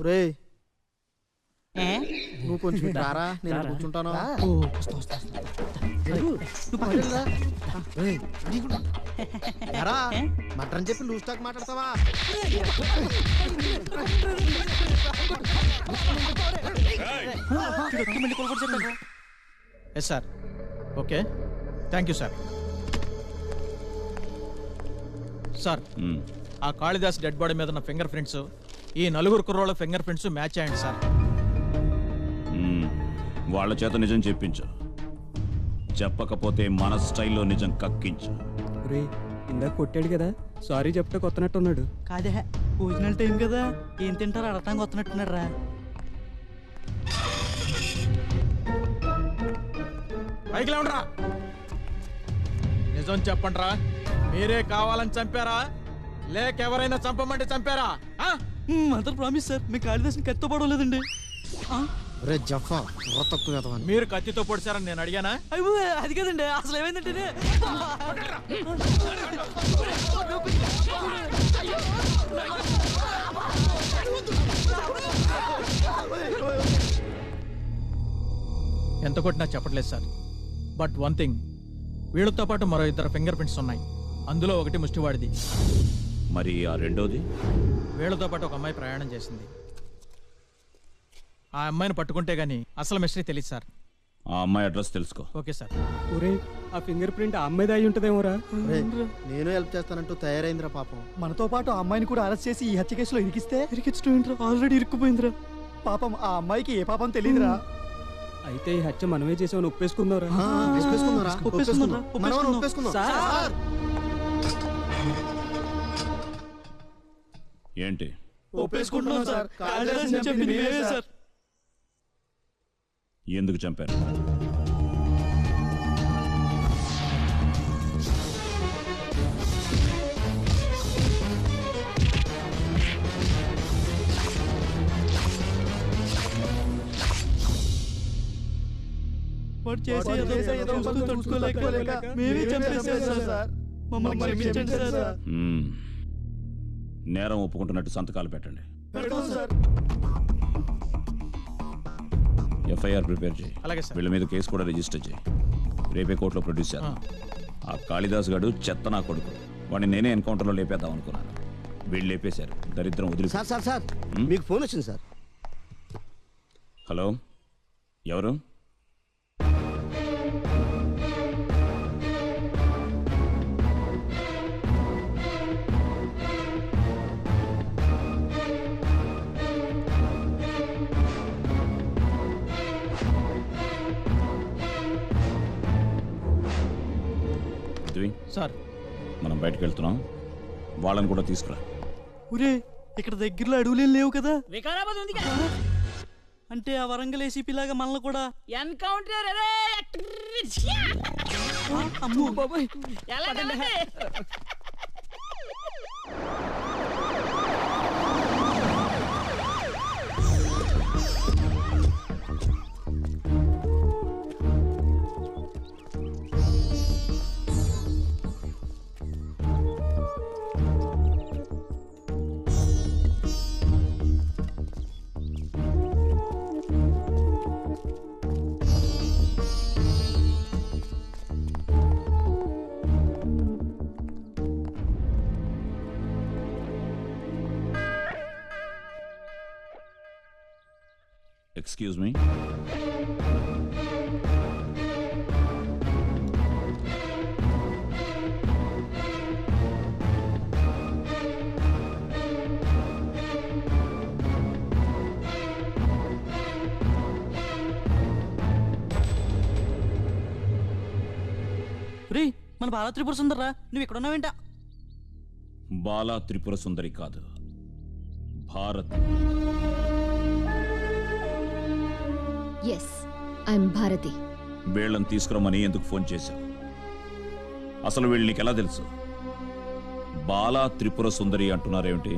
రేయ్ నువ్వు కొంచెం రారా, నేను కూర్చుంటాను. మటన్ చెప్పి లూజ్ టాక్ మాట్లాడతావా? Yes sir. Okay thank you sir. Sir ఆ కాళిదాస్ డెడ్ బాడీ మీద ఉన్న ఫింగర్ ప్రింట్స్ ఈ నలుగురు కుర్రోళ్ళ ఫింగర్ ప్రింట్స్ మ్యాచ్ అయ్యండి సార్. వాళ్ళ చేత నిజం చెప్పించు. చెప్పకపోతే మన స్టైల్లో నిజం కక్కించు. రే ఇందాక కొట్టాడు కదా, సారీ చెప్తే కొత్తనట్టున్నాడు. కాదే భోజనాల టైం కదా, ఏం తింటారు అడగటానికి వస్తున్నట్టున్నారా? పైకి లేవండ్రా. నిజం చెప్పండి రా. మీరే కావాలని చంపారా లేక ఎవరైనా చంపమంటే చంపారా? మాత్రం ప్రామిస్ సార్, మీ కాళిదాస్ని కత్తితో పడవలేదండి. రే జఫా తక్కువ. మీరు కత్తితో పొడిచారని నేను అడిగానా? అయ్యో అది కదండి, అసలు ఏమైందంటే ఎంత కొట్టినా చెప్పట్లేదు సార్. బట్ వన్ థింగ్, వీళ్ళతో పాటు మరో ఇద్దరు ఫింగర్ ప్రింట్స్ ఉన్నాయి. అందులో ఒకటి ముష్టివాడిది. మరి ఆ రెండోది? వీళ్ళతో పాటు ఒక అమ్మాయి ప్రయాణం చేసింది. ఆ అమ్మాయిని పట్టుకుంటే గానీ అసలు మిస్టరీ తెలియదు సార్. ఆ అమ్మాయి అడ్రస్ తెలుసుకో. Okay sir. ఒరే ఆ ఫింగర్ ప్రింట్ ఆ అమ్మాయిది అయి ఉంటదేమోరా. నేను హెల్ప్ చేస్తానంటూ తయారైందిరా పాపం. మనతో పాటు ఆ అమ్మాయిని కూడా అరెస్ట్ చేసి ఈ హత్య కేసులో ఇరికించడం ఏంట్రా? ఆల్రెడీ ఇరుక్కుపోయిందిరా పాపం. ఆ అమ్మాయికి ఏ పాపం తెలియదురా. అయితే ఈ హత్య మనమే చేసామని ఒప్పేసుకుందాంరా. ఏంటి? ఒప్పేసుకుంటున్నాం సార్. కాళిదాస్ చెప్పింది మీరే సార్. ఎందుకు చంపారు? వాడు చేసే ఏదో వస్తువు చూసుకోలేక మేమే చంపేశాం సార్. మమ్మల్ని క్షమించండి సార్. నేరం ఒప్పుకుంటున్నట్టు సంతకాలు పెట్టండి. ఎఫ్ఐఆర్ ప్రిపేర్ చేయి. అలాగే సార్. వీళ్ళ మీద కేసు కూడా రిజిస్టర్ చేయి. రేపే కోర్టులో ప్రొడ్యూస్ చేద్దాం. ఆ కాళిదాస్ గాడు చెత్త నా కొడుకు. వాడిని నేనే ఎన్కౌంటర్లో లేపేద్దాం అనుకున్నాను. వీళ్ళు లేపేశారు. దరిద్రం వదిలి. సార్ మీకు ఫోన్ వచ్చింది సార్. హలో, ఎవరు? సార్, మనం బయటకు వెళ్తున్నాం. వాళ్ళని కూడా తీసుకురా. ఒరే, ఇక్కడ దగ్గరలో అడవులేం లేవు కదా? వికారాబాద్ ఉంది కదా. అంటే ఆ వరంగల్ ఏసీపీ లాగా మనల్ని కూడా ఎన్కౌంటర్. అమ్మో బాబాయ్. Excuse me. రే, మన బాలా త్రిపుర సుందర్రా, నువ్వు ఇక్కడ ఉన్నావేంట? బాలా త్రిపుర సుందరి కాదు, భారత్. Yes, I'm Bharati. వీళ్ళని తీసుకురమ్మని ఎందుకు ఫోన్ చేశావు? అసలు వీళ్ళు నీకు ఎలా తెలుసు? బాలా త్రిపుర సుందరి అంటున్నారేమిటి?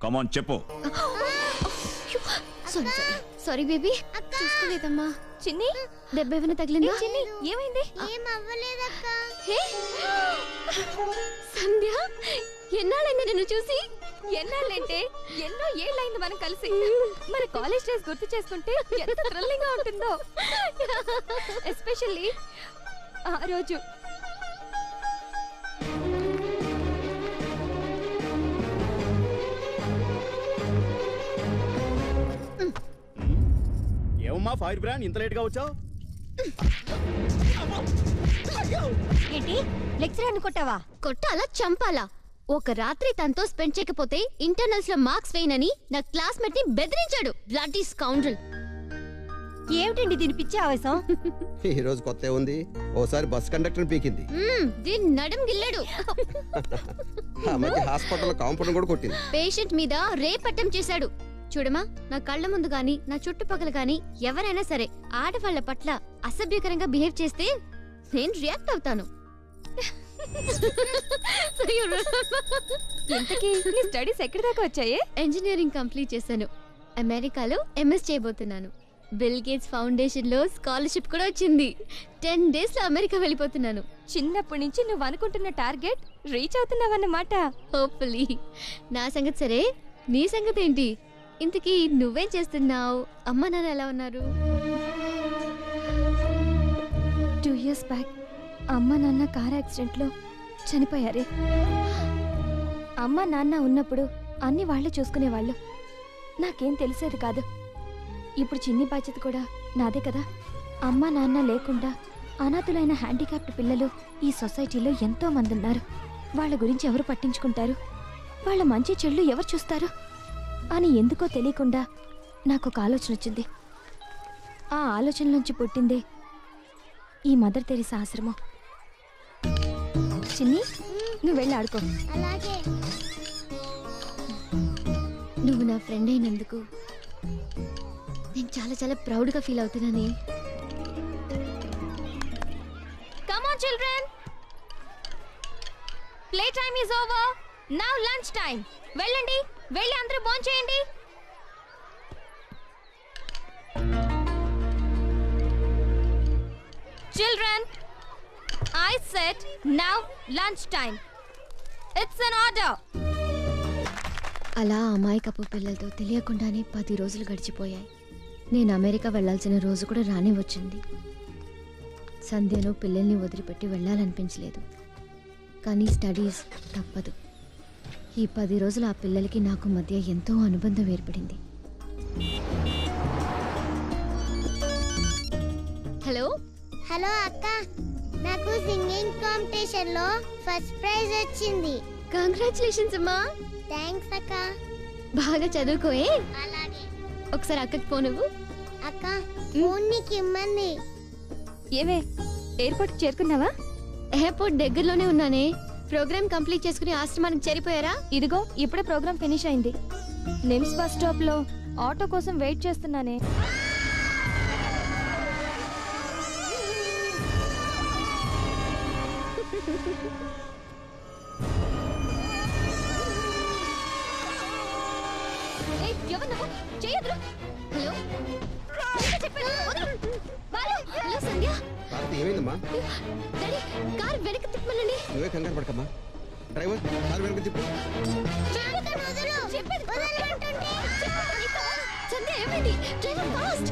కమాన్ చెప్పు. సారీ బేబీ, చూసుకోలేదమ్మా. చిన్ని, దెబ్బ ఏమైనా తగిలిందా? చిన్ని, ఏమైంది? ఏం అవ్వలేదక్క. సంధ్య, ఎన్నాళ్ళైంది నిన్ను చూసి? ఎన్నాళ్ళంటే ఎన్నో ఏళ్ళైంది మనం కలిసి. మన కాలేజ్ డేస్ గుర్తు చేసుకుంటే ఎంత థ్రిల్లింగ్ గా ఉంటుందో. ఎస్పెషల్లీ ఆ రోజు. ఏమమ్మా ఫైర్ బ్రాండ్, ఇంత లేట్ గా వచ్చావు? ఏంటి, లెక్చరర్ కొట్టావా? కొట్టాలా, చంపాలా? ఒక రాత్రి తనతో స్పెండ్ చేయకపోతే ఇంటర్నల్స్ లో మార్క్స్ వేయనని నా క్లాస్మేట్ ని బెదిరించాడు. Bloody scoundrel. ఏమిటండి దీని పిచ్చి ఆవేశం? ఈ రోజు కొత్త ఉంది. ఓసారి బస్ కండక్టర్ పీకింది. దీని నడుం గిల్లాడు. ఆ మధ్య హాస్పిటల్ కాంపౌండ్ కూడా కొట్టింది. పేషెంట్ మీద రేప్ అటెంప్ట్ చేశాడు. చూడమా, నా కళ్ళ ముందు గాని నా చుట్టుపక్కల గాని ఎవరైనా సరే ఆడవాళ్ల పట్ల అసభ్యకరంగా బిహేవ్ చేస్తే నేను రియాక్ట్ అవుతాను. స్టడీస్ ఎక్కడి దాకా వచ్చాయి? ఇంజనీరింగ్ కంప్లీట్ చేశాను. అమెరికాలో ఎంఎస్ చేయబోతున్నాను. బిల్ గేట్స్ ఫౌండేషన్ లో స్కాలర్షిప్ కూడా వచ్చింది. 10 days లో అమెరికా వెళ్ళిపోతున్నాను. చిన్నప్పటి నుంచి నువ్వు అనుకుంటున్న టార్గెట్ రీచ్ అవుతున్నావన్నమాట. హోప్ఫుల్లీ. నా సంగతి సరే, నీ సంగతి ఏంటి? ఇంతకీ నువ్వేం చేస్తున్నావు? అమ్మ నాన్న ఎలా ఉన్నారు? 2 years బ్యాక్ అమ్మ నాన్న కార్ యాక్సిడెంట్లో చనిపోయారే. అమ్మ నాన్న ఉన్నప్పుడు అన్ని వాళ్ళే చూసుకునేవాళ్ళు. నాకేం తెలిసేది కాదు. ఇప్పుడు చిన్ని బాధ్యత కూడా నాదే కదా. అమ్మ నాన్న లేకుండా అనాథులైన హ్యాండిక్యాప్డ్ పిల్లలు ఈ సొసైటీలో ఎంతో మంది ఉన్నారు. వాళ్ళ గురించి ఎవరు పట్టించుకుంటారు? వాళ్ళ మంచి చెళ్ళు ఎవరు చూస్తారు అని ఎందుకో తెలియకుండా నాకు ఒక ఆలోచన వచ్చింది. ఆ ఆలోచన నుంచి పుట్టిందే ఈ మదర్ తెరీసా ఆశ్రమం. చిన్ని, నువ్వు వెళ్ళి ఆడుకో. అలాగే. నువ్వు నా ఫ్రెండ్ అయినందుకు నేను చాలా చాలా ప్రౌడ్గా ఫీల్ అవుతున్నానే. Come on children, play time is over. Now lunch time. వెళ్ళండి, వెళ్ళి అందరూ భోంచేయండి చేయండి. Children, I said now lunch time. It's an order. అలా అమాయకపు పిల్లలతో తెలియకుండానే 10 రోజులు గడిచిపోయాయి. నేను అమెరికా వెళ్లాల్సిన రోజు కూడా రానే వచ్చింది. సంధ్యను పిల్లల్ని వదిలిపెట్టి వెళ్ళాలనిపించలేదు. కానీ స్టడీస్ తప్పదు. ఈ 10 రోజులు ఆ పిల్లలకి నాకు మధ్య ఎంతో అనుబంధం ఏర్పడింది. హలో హలో అక్క, నాకు సింగింగ్ కాంపిటీషన్ లో ఫస్ట్ ప్రైజ్ వచ్చింది. కంగ్రాచులేషన్స్ అమ్మా. థ్యాంక్స్ అక్క. బాగా చదువుకోయే. అలాగే. ఒకసారి అక్కకి ఫోన్ ఇవ్వు. అక్క, ఫోన్ నీకు ఇమ్మంది. ఏవే, ఎయిర్పోర్ట్ చేరుకున్నావా? ఎయిర్పోర్ట్ దగ్గరలోనే ఉన్నానే. ప్రోగ్రామ్ కంప్లీట్ చేసుకుని ఆశ్రమానికి చేరిపోయారా? ఇదిగో ఇప్పుడే ప్రోగ్రామ్ ఫినిష్ అయింది. నిమ్స్ బస్ స్టాప్ లో ఆటో కోసం వెయిట్ చేస్తున్నానే. హలో సంధ్య. ఏమైందమ్మా? కార్ వెనక్కి తిప్పమనండి. నువ్వే కంగారు పడకమ్మా. డ్రైవర్ కారు వెనక్కి తిప్పు. సంధ్య ఏమైంది? Driver fast.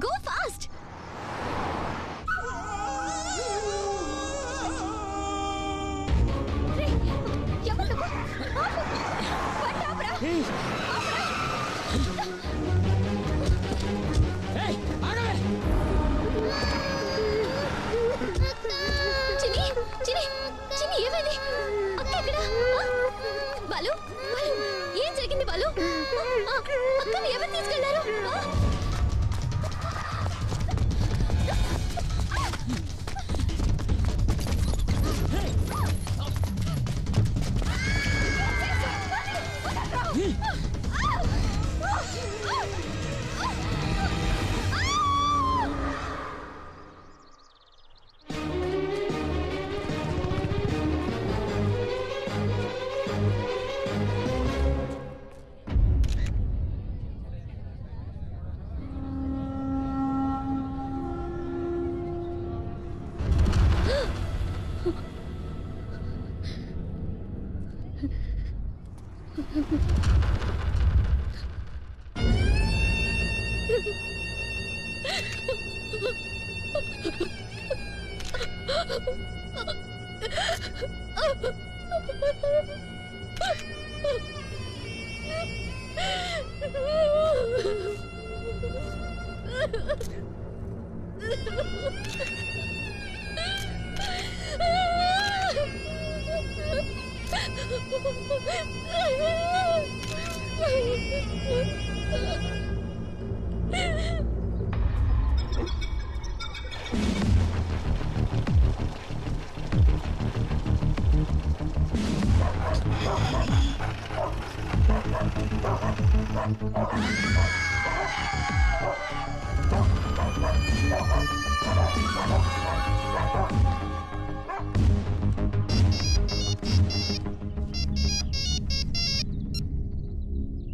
Go fast! Balu, ఏం జరిగింది బాలు? అక్కని ఎవరు తీసుకెళ్లారు?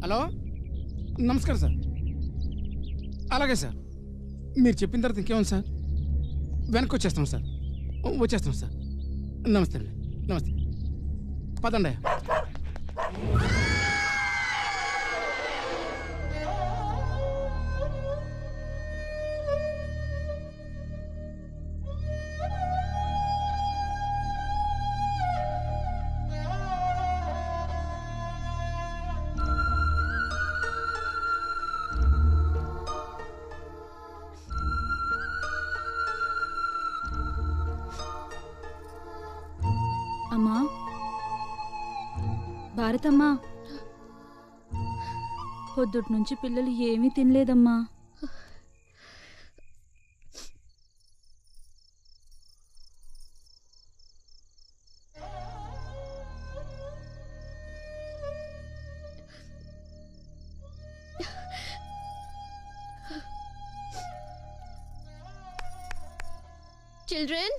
హలో, నమస్కారం సార్. అలాగే సార్, మీరు చెప్పిన తర్వాత ఇంకేముంది సార్? వెనక్కి వచ్చేస్తాం సార్. వచ్చేస్తాం సార్. నమస్తే అండి. నమస్తే. పదండి. అమ్మా, భారతమ్మా, పొద్దుటి నుంచి పిల్లలు ఏమీ తినలేదమ్మా. చిల్డ్రన్,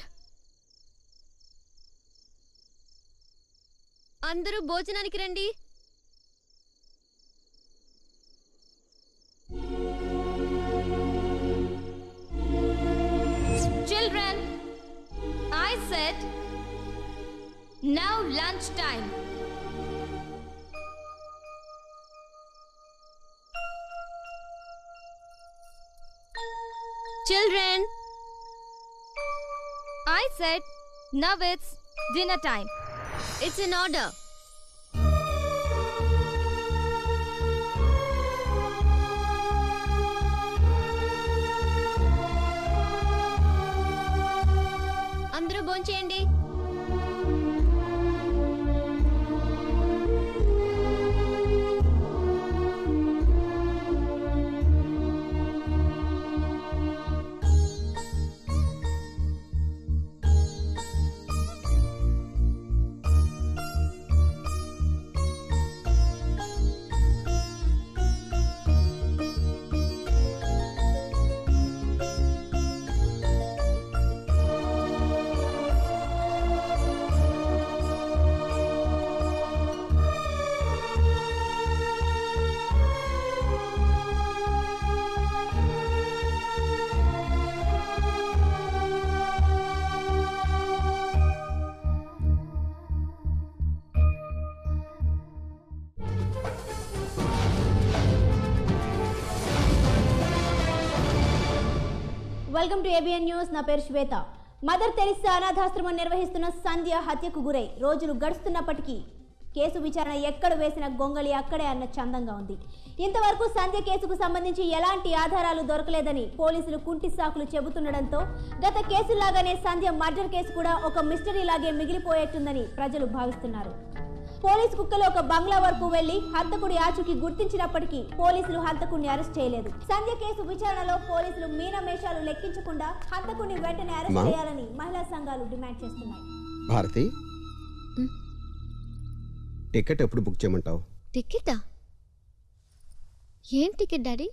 అందరూ భోజనానికి రండి. Children, I said now lunch time. Children, I said now it's dinner time. It's in order. అందరూ భోంచేయండి. Welcome to ABN news. నా పేరు శ్వేత. మదర్ తెరిసా అనాథాశ్రమం నిర్వహిస్తున్న సంధ్య హత్యకు గురై రోజులు గడుస్తున్నప్పటికీ కేసు విచారణ ఎక్కడ వేసిన గొంగళి అక్కడే అన్న చందంగా ఉంది. ఇంతవరకు సంధ్య కేసుకు సంబంధించి ఎలాంటి ఆధారాలు దొరకలేదని పోలీసులు కుంటి సాకులు చెబుతుండడంతో గత కేసులాగానే సంధ్య మర్డర్ కేసు కూడా ఒక మిస్టరీ లాగే మిగిలిపోయేట్టుందని ప్రజలు భావిస్తున్నారు. పోలీసు కుక్కలు ఒక బంగ్లా వరకు వెళ్లి హంతకుడి ఆచూకీ గుర్తించినప్పటికీ పోలీసులు హంతకుడిని అరెస్ట్ చేయలేదు. సంధ్య కేసు విచారణలో పోలీసులు మీనమేషాలు లెక్కించకుండా హంతకుడిని వెంటనే అరెస్ట్ చేయాలని మహిళా సంఘాలు డిమాండ్ చేస్తున్నాయి. భారతి, టికెట్ ఎప్పుడు బుక్ చేయమంటావు? టికెటా? ఏం టికెట్ డాడీ?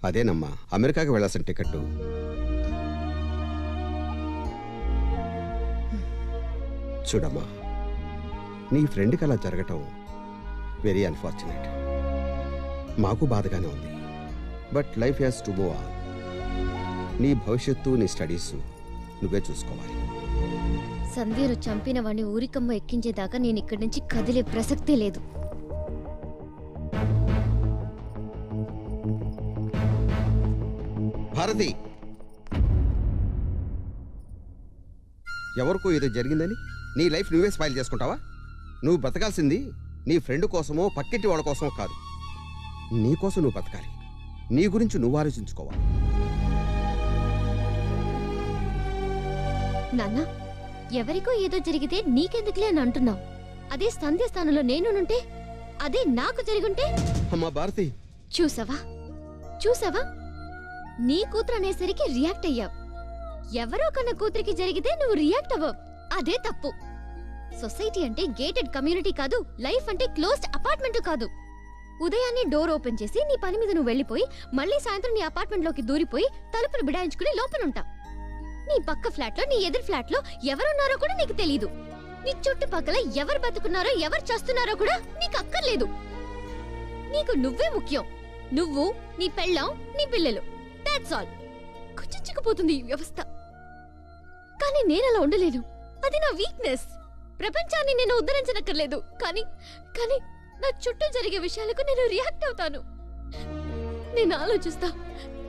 అదేనమ్మా, అమెరికాకి వెళ్ళాల్సిన టికెట్. చూడమ్మా, నీ ఫ్రెండ్కి అలా జరగటం వెరీ అన్ఫార్చునేట్. మాకు బాధగానే ఉంది. But life has to move on. నీ భవిష్యత్తు, నీ స్టడీస్ నువ్వే చూసుకోవాలి. సంధ్యను చంపిన వాడిని ఊరికమ్మ ఎక్కించేదాకా నేను ఇక్కడి నుంచి కదిలే ప్రసక్తే లేదు. భారతి, ఎవరికో ఏదో జరిగిందని నీ లైఫ్ నువ్వే స్పాయిల్ చేసుకుంటావా? నువ్వు బతకాల్సింది నీ ఫ్రెండ్ కోసమో పక్కింటి వాళ్ళ కోసమో కాదు. నీ కోసం నువ్వు బతకాలి. నీ గురించి నువ్వు ఆలోచించుకోవాలి. నాన్న, ఎవరికో ఏదో జరిగితే నీకెందుకులే అని అంటున్నావు. అదే సంధ్య స్థానంలో నేనుంటే, అదే నాకు జరుగుంటే? అమ్మా భారతి, చూసావా? నీ కూతురు అనేసరికి రియాక్ట్ అయ్యావు. ఎవరో కన్న కూతురికి జరిగితే నువ్వు రియాక్ట్ అవ్వవు. అదే తప్పు. సొసైటీ అంటే గేటెడ్ కమ్యూనిటీ కాదు. లైఫ్ అంటే క్లోజ్డ్ అపార్ట్మెంట్ కాదు. ఉదయాన్నే డోర్ ఓపెన్ చేసి నీ పని మీద నువ్వు వెళ్ళిపోయి మళ్ళీ సాయంత్రం నీ అపార్ట్మెంట్లోకి దూరిపోయి తలుపులు బిడాయించుకుని లోపలుంటావు. నీ పక్క ఫ్లాట్లో, నీ ఎదురు ఫ్లాట్లో ఎవరున్నారో కూడా నీకు తెలీదు. నీ చుట్టుపక్కల ఎవరు బతుకున్నారో ఎవరు చేస్తున్నారో కూడా నీకు అక్కర్లేదు. నీకు నువ్వే ముఖ్యం. నువ్వు, నీ పెళ్ళాం, నీ పిల్లలు. That's all. కుచ్చుకుపోతుంది ఈ వ్యవస్థ. కానీ నేనలా ఉండలేను. అది నా వీక్నెస్. ప్రపంచాన్ని నేను ఉద్ధరించనక్కర్లేదు. కానీ నా చుట్టూ జరిగే విషయాలకు నేను రియాక్ట్ అవుతాను. నేను ఆలోచిస్తా.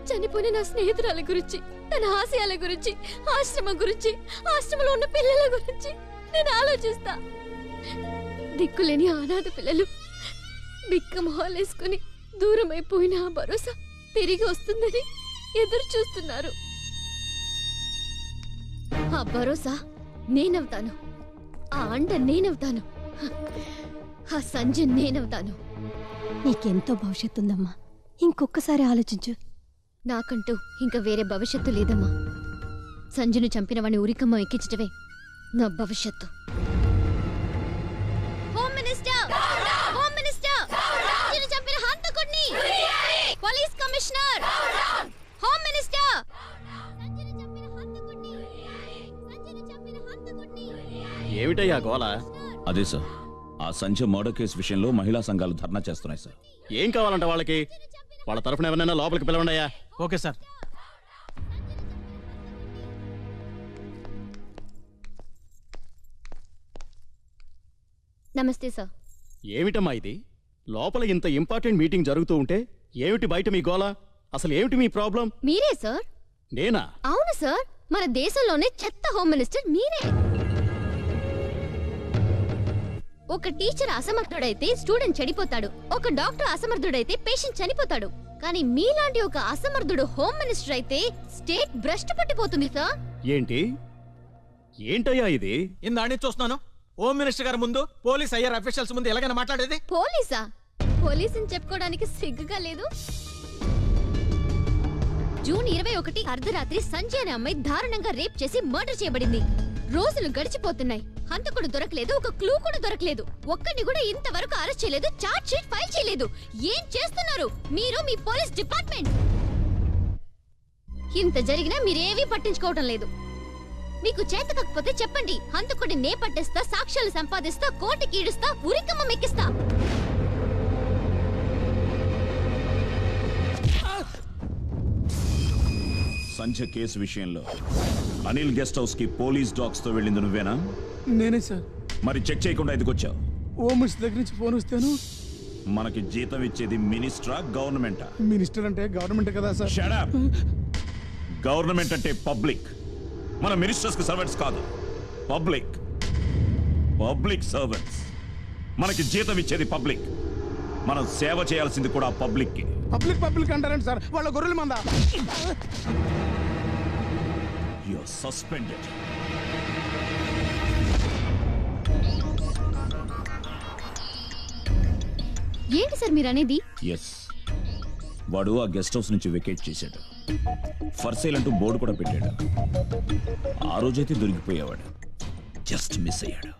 చనిపోయిన నా స్నేహితురాల గురించి, తన ఆశయాల గురించి, ఆశ్రమం గురించి, ఆశ్రమంలో ఉన్న పిల్లల గురించి నేను ఆలోచిస్తా. దిక్కులేని అనాథ పిల్లలు బిక్క మొహాలేసుకుని దూరం అయిపోయిన ఆ భరోసా తిరిగి వస్తుందని ఎదురు చూస్తున్నారు. ఆ భరోసా నేనవుతాను. ఆ అండ నేనవుతాను. ఆ సంజ నేనవుతాను. నీకెంతో భవిష్యత్తు ఉందమ్మా. ఇంకొకసారి ఆలోచించు. నాకంటూ ఇంకా వేరే భవిష్యత్తు లేదమ్మా. సంజును చంపిన వాడిని ఉరికమ్మ ఎక్కించటమే నా భవిష్యత్తు. Home minister! Home minister! సంజును చంపిన హంతకుడిని! Police commissioner! Home minister! సంజును చంపిన హంతకుడిని! ఏమిటయ్యా గోల? అదే సార్, ఆ సంజయ్ మర్డర్ కేసు విషయంలో మహిళా సంఘాలు ధర్నా చేస్తున్నాయి సార్. ఏం కావాలంట వాళ్ళకి? వాళ్ళ తరఫున ఎవరైనా లోపలికి పిలవండి అయ్యా. Okay sir. నమస్తే సార్. ఏమిటమ్మా ఇది? లోపల ఇంత ఇంపార్టెంట్ మీటింగ్ జరుగుతూ ఉంటే ఏమిటి బయట మీ గోల? అసలు ఏమిటి మీ ప్రాబ్లం? మీరే సార్. నేనా? అవును సార్, మన దేశంలోనే చెత్త హోమ్ మినిస్టర్ మీరే. ఒక టీచర్ అసమర్థుడైతే స్టూడెంట్ చెడిపోతాడు, ఒక డాక్టర్ అసమర్థుడైతే పేషెంట్ చనిపోతాడు. కానీ మీలాంటి ఒక అసమర్థుడు హోమ్ మినిస్టర్ అయితే స్టేట్ భ్రష్టు పట్టిపోతుంది సార్. ఏంటి? ఏంటయ్యా ఇది? ఇందాన్ని చూస్తున్నాను. హోమ్ మినిస్టర్ గారి ముందు, పోలీస్ ఐఆర్ అఫీషియల్స్ ముందు ఎలాగైనా మాట్లాడేది? పోలీసా? పోలీసుని చెప్పుకోవడానికి సిగ్గుగా లేదు? జూన్ 21 అర్ధరాత్రి సంజయ్ అనే అమ్మాయి దారుణంగా రేప్ చేసి మర్డర్ చేయబడింది. రోజులు గడిచిపోతున్నాయి, హంతకుడు దొరకలేదు, ఒక క్లూ కూడా దొరకలేదు. ఒక్కడిని కూడా ఇంతవరకు అరెస్ట్ చేయలేదు, చార్జ్ షీట్ ఫైల్ చేయలేదు. ఏం చేస్తున్నారు మీరు, మీ పోలీస్ డిపార్ట్మెంట్? ఇంత జరిగినా మీరేవీ పట్టించుకోవడం లేదు. మీకు చేత కాకపోతే చెప్పండి, హంతకుడిని నే పట్టేస్తా, సాక్ష్యాలు సంపాదిస్తా, కోర్టుకి ఈడుస్తా, ఉరికమ్మ మెక్కిస్తా. సంజయ్ కేసు విషయంలో అనిల్ గెస్ట్ హౌస్ కి పోలీస్ డాగ్స్ తో వెళ్ళింది నువ్వేనా? నేనే సార్. మరి చెక్ చేయకుండా ఎందుకు వచ్చావు? హోమ్ మినిస్టర్ దగ్గర నుంచి ఫోన్ వస్తాను. మనకి జీతం ఇచ్చేది మినిస్టరా గవర్నమెంటా? మినిస్టర్ అంటే గవర్నమెంట్ కదా సార్. Shut up. గవర్నమెంట్ అంటే పబ్లిక్. మన మినిస్టర్స్ కి సర్వెంట్స్ కాదు, పబ్లిక్. Public servants. మనకి జీతం ఇచ్చేది పబ్లిక్, మనం సేవ చేయాల్సింది కూడా పబ్లిక్ కి. పబ్లిక్ అంటారండి సార్, వాళ్ళ గొర్రెల మంద. You are suspended. ఏంటి సార్ మీరు అనేది? ఎస్, వాడు ఆ గెస్ట్ హౌస్ నుంచి వెకేట్ చేశాడు. ఫర్ సేల్ అంటూ బోర్డు కూడా పెట్టాడు. ఆ రోజైతే దొరికిపోయేవాడు, జస్ట్ మిస్ అయ్యాడు.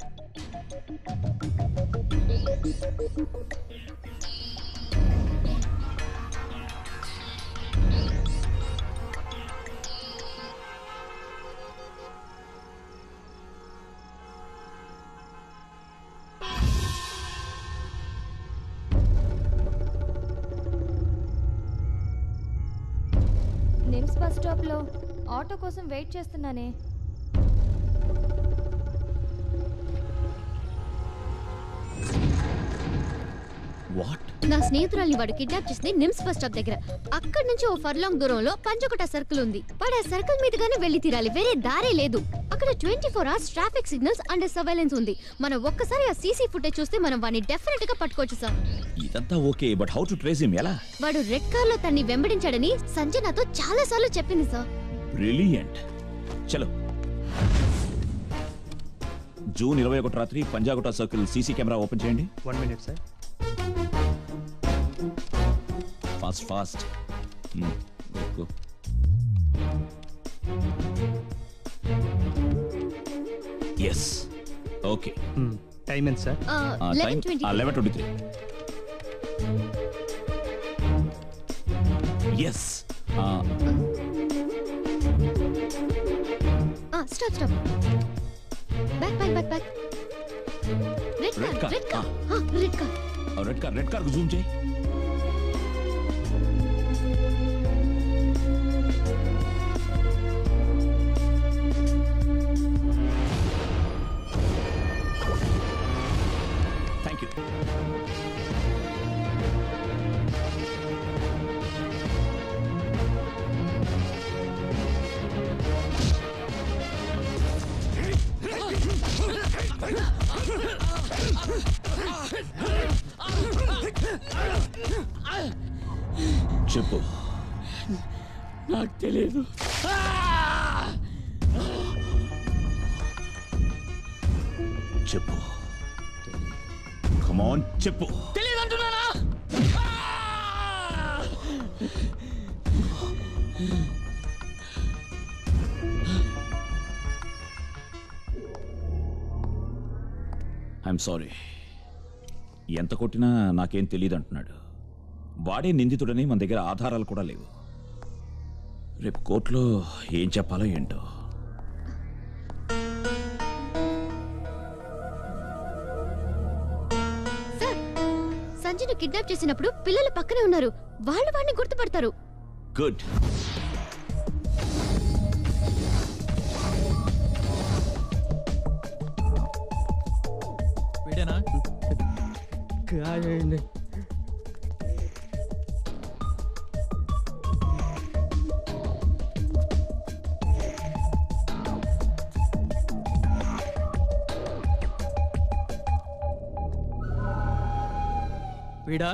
నిమ్స్ బస్ స్టాప్ లో ఆటో కోసం వెయిట్ చేస్తున్నానే. నా స్నేహితురాల్ని వాడు కిడ్నాప్ చేసింది నిమ్స్ బస్ స్టాప్ దగ్గర. అక్కడి నుంచి ఓ ఫర్లాంగ్ దూరంలో పంచకుట సర్కిల్ ఉంది. వాడు ఆ సర్కిల్ మీదుగానే వెళ్లి తీరాలి, వేరే దారే లేదు. అక్కడ 24 hours traffic signals and surveillance ఉంది. మనం ఒక్కసారి ఆ సీసీ ఫుటేజ్ చూస్తే మనం వాడిని డెఫినెట్ గా పట్టుకోవచ్చు సార్. ఇదంతా okay, but how to trace him? ఎలా? వాడు రెడ్ కార్ లో తన్ని వెంబడించాడని సంజయ్ నాతో చాలా సార్లు చెప్పింది సార్. బ్రిలియంట్. చలో, జూన్ 21 రాత్రి Panjagutta circle CC camera open చేయండి. 1 minute sir. Fast. Yes, okay. Time ఎంత sir? 11:23. Yes. Stop. Back. Red car zoom చేయి. Thank you. చెప్పు. నాకు తెలియదు. చెప్పు. కమ్ ఆన్, చెప్పు. తెలియదు అంటున్నానా? I'm sorry. ఎంత కొట్టినా నాకేం తెలియదు అంటున్నాడు. వాడే నిందితుడని మన దగ్గర ఆధారాలు కూడా లేవు. రేపు కోర్టులో ఏం చెప్పాలో ఏంటో. వాడిని కిడ్నాప్ చేసినప్పుడు పిల్లలు పక్కనే ఉన్నారు. వాళ్ళు వాడిని గుర్తుపడతారు. గుడ్. వీడేనా? కాదండి. వీడా?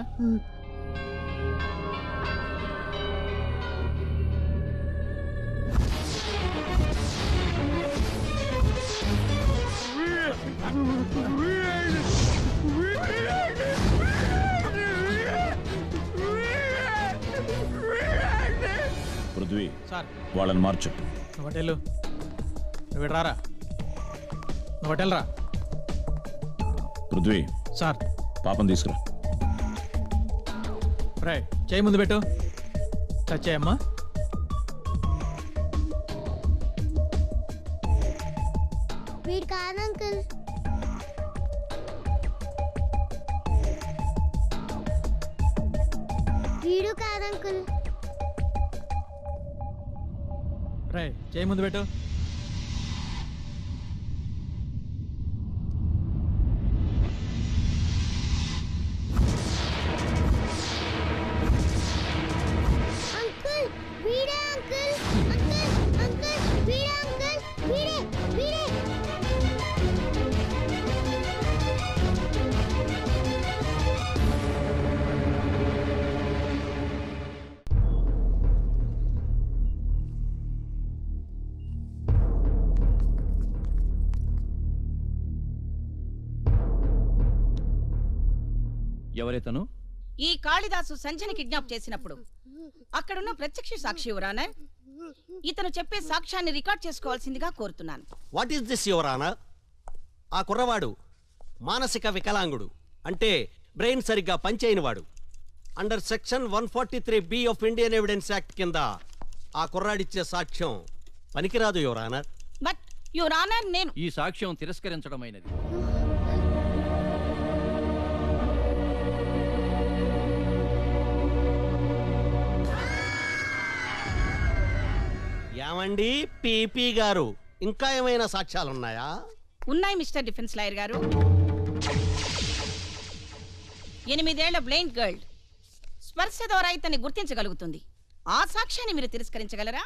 పృథ్వీ సార్ వాళ్ళని మార్చు. నువ్వు హోటల్ నువ్వు రారా, నువ్వు హోటల్ రా. పృథ్వీ సార్ పాపం తీసుకురా. రే చేయి ముందు పెట్టు. టచ్ చేయమ్మా. వీడు కాదు అంకుల్. వీడు కాదు అంకుల్. రే చేయి ముందు పెట్టు. అంకుల్ వీడే అంకుల్. అంకుల్ అంకుల్ వీడే అంకుల్. వీడే వీడే. ఎవరైతను? ఈ కాళిదాసు సంజని కిడ్నాప్ చేసినప్పుడు అక్కడున్న ప్రత్యక్ష సాక్షి యువరానర్, ఇతను చెప్పే సాక్ష్యాన్ని రికార్డ్ చేసుకోవాల్సిందిగా కోరుతున్నాను. What is this your honour? ఆ కుర్రవాడు మానసిక వికలాంగుడు, అంటే బ్రెయిన్ సరిగ్గా పనిచేయనివాడు. Under section 143B of Indian evidence act కింద ఆ కుర్రాడిచ్చే సాక్ష్యం పనికిరాదు యువర్ ఆనర్. బట్ యువరానర్, నేను ఈ సాక్ష్యం తిరస్కరించడమైనది. ఏమండి పీపీ గారు, ఇంకా ఏమైనా సాక్ష్యాలున్నాయా? ఉన్నాయి మిస్టర్ డిఫెన్స్ లాయర్ గారు. 8 ఏళ్ల బ్లైండ్ గర్ల్ స్పర్శ ద్వారా ఇతన్ని గుర్తించగలుగుతుంది. ఆ సాక్ష్యాన్ని మీరు తిరస్కరించగలరా?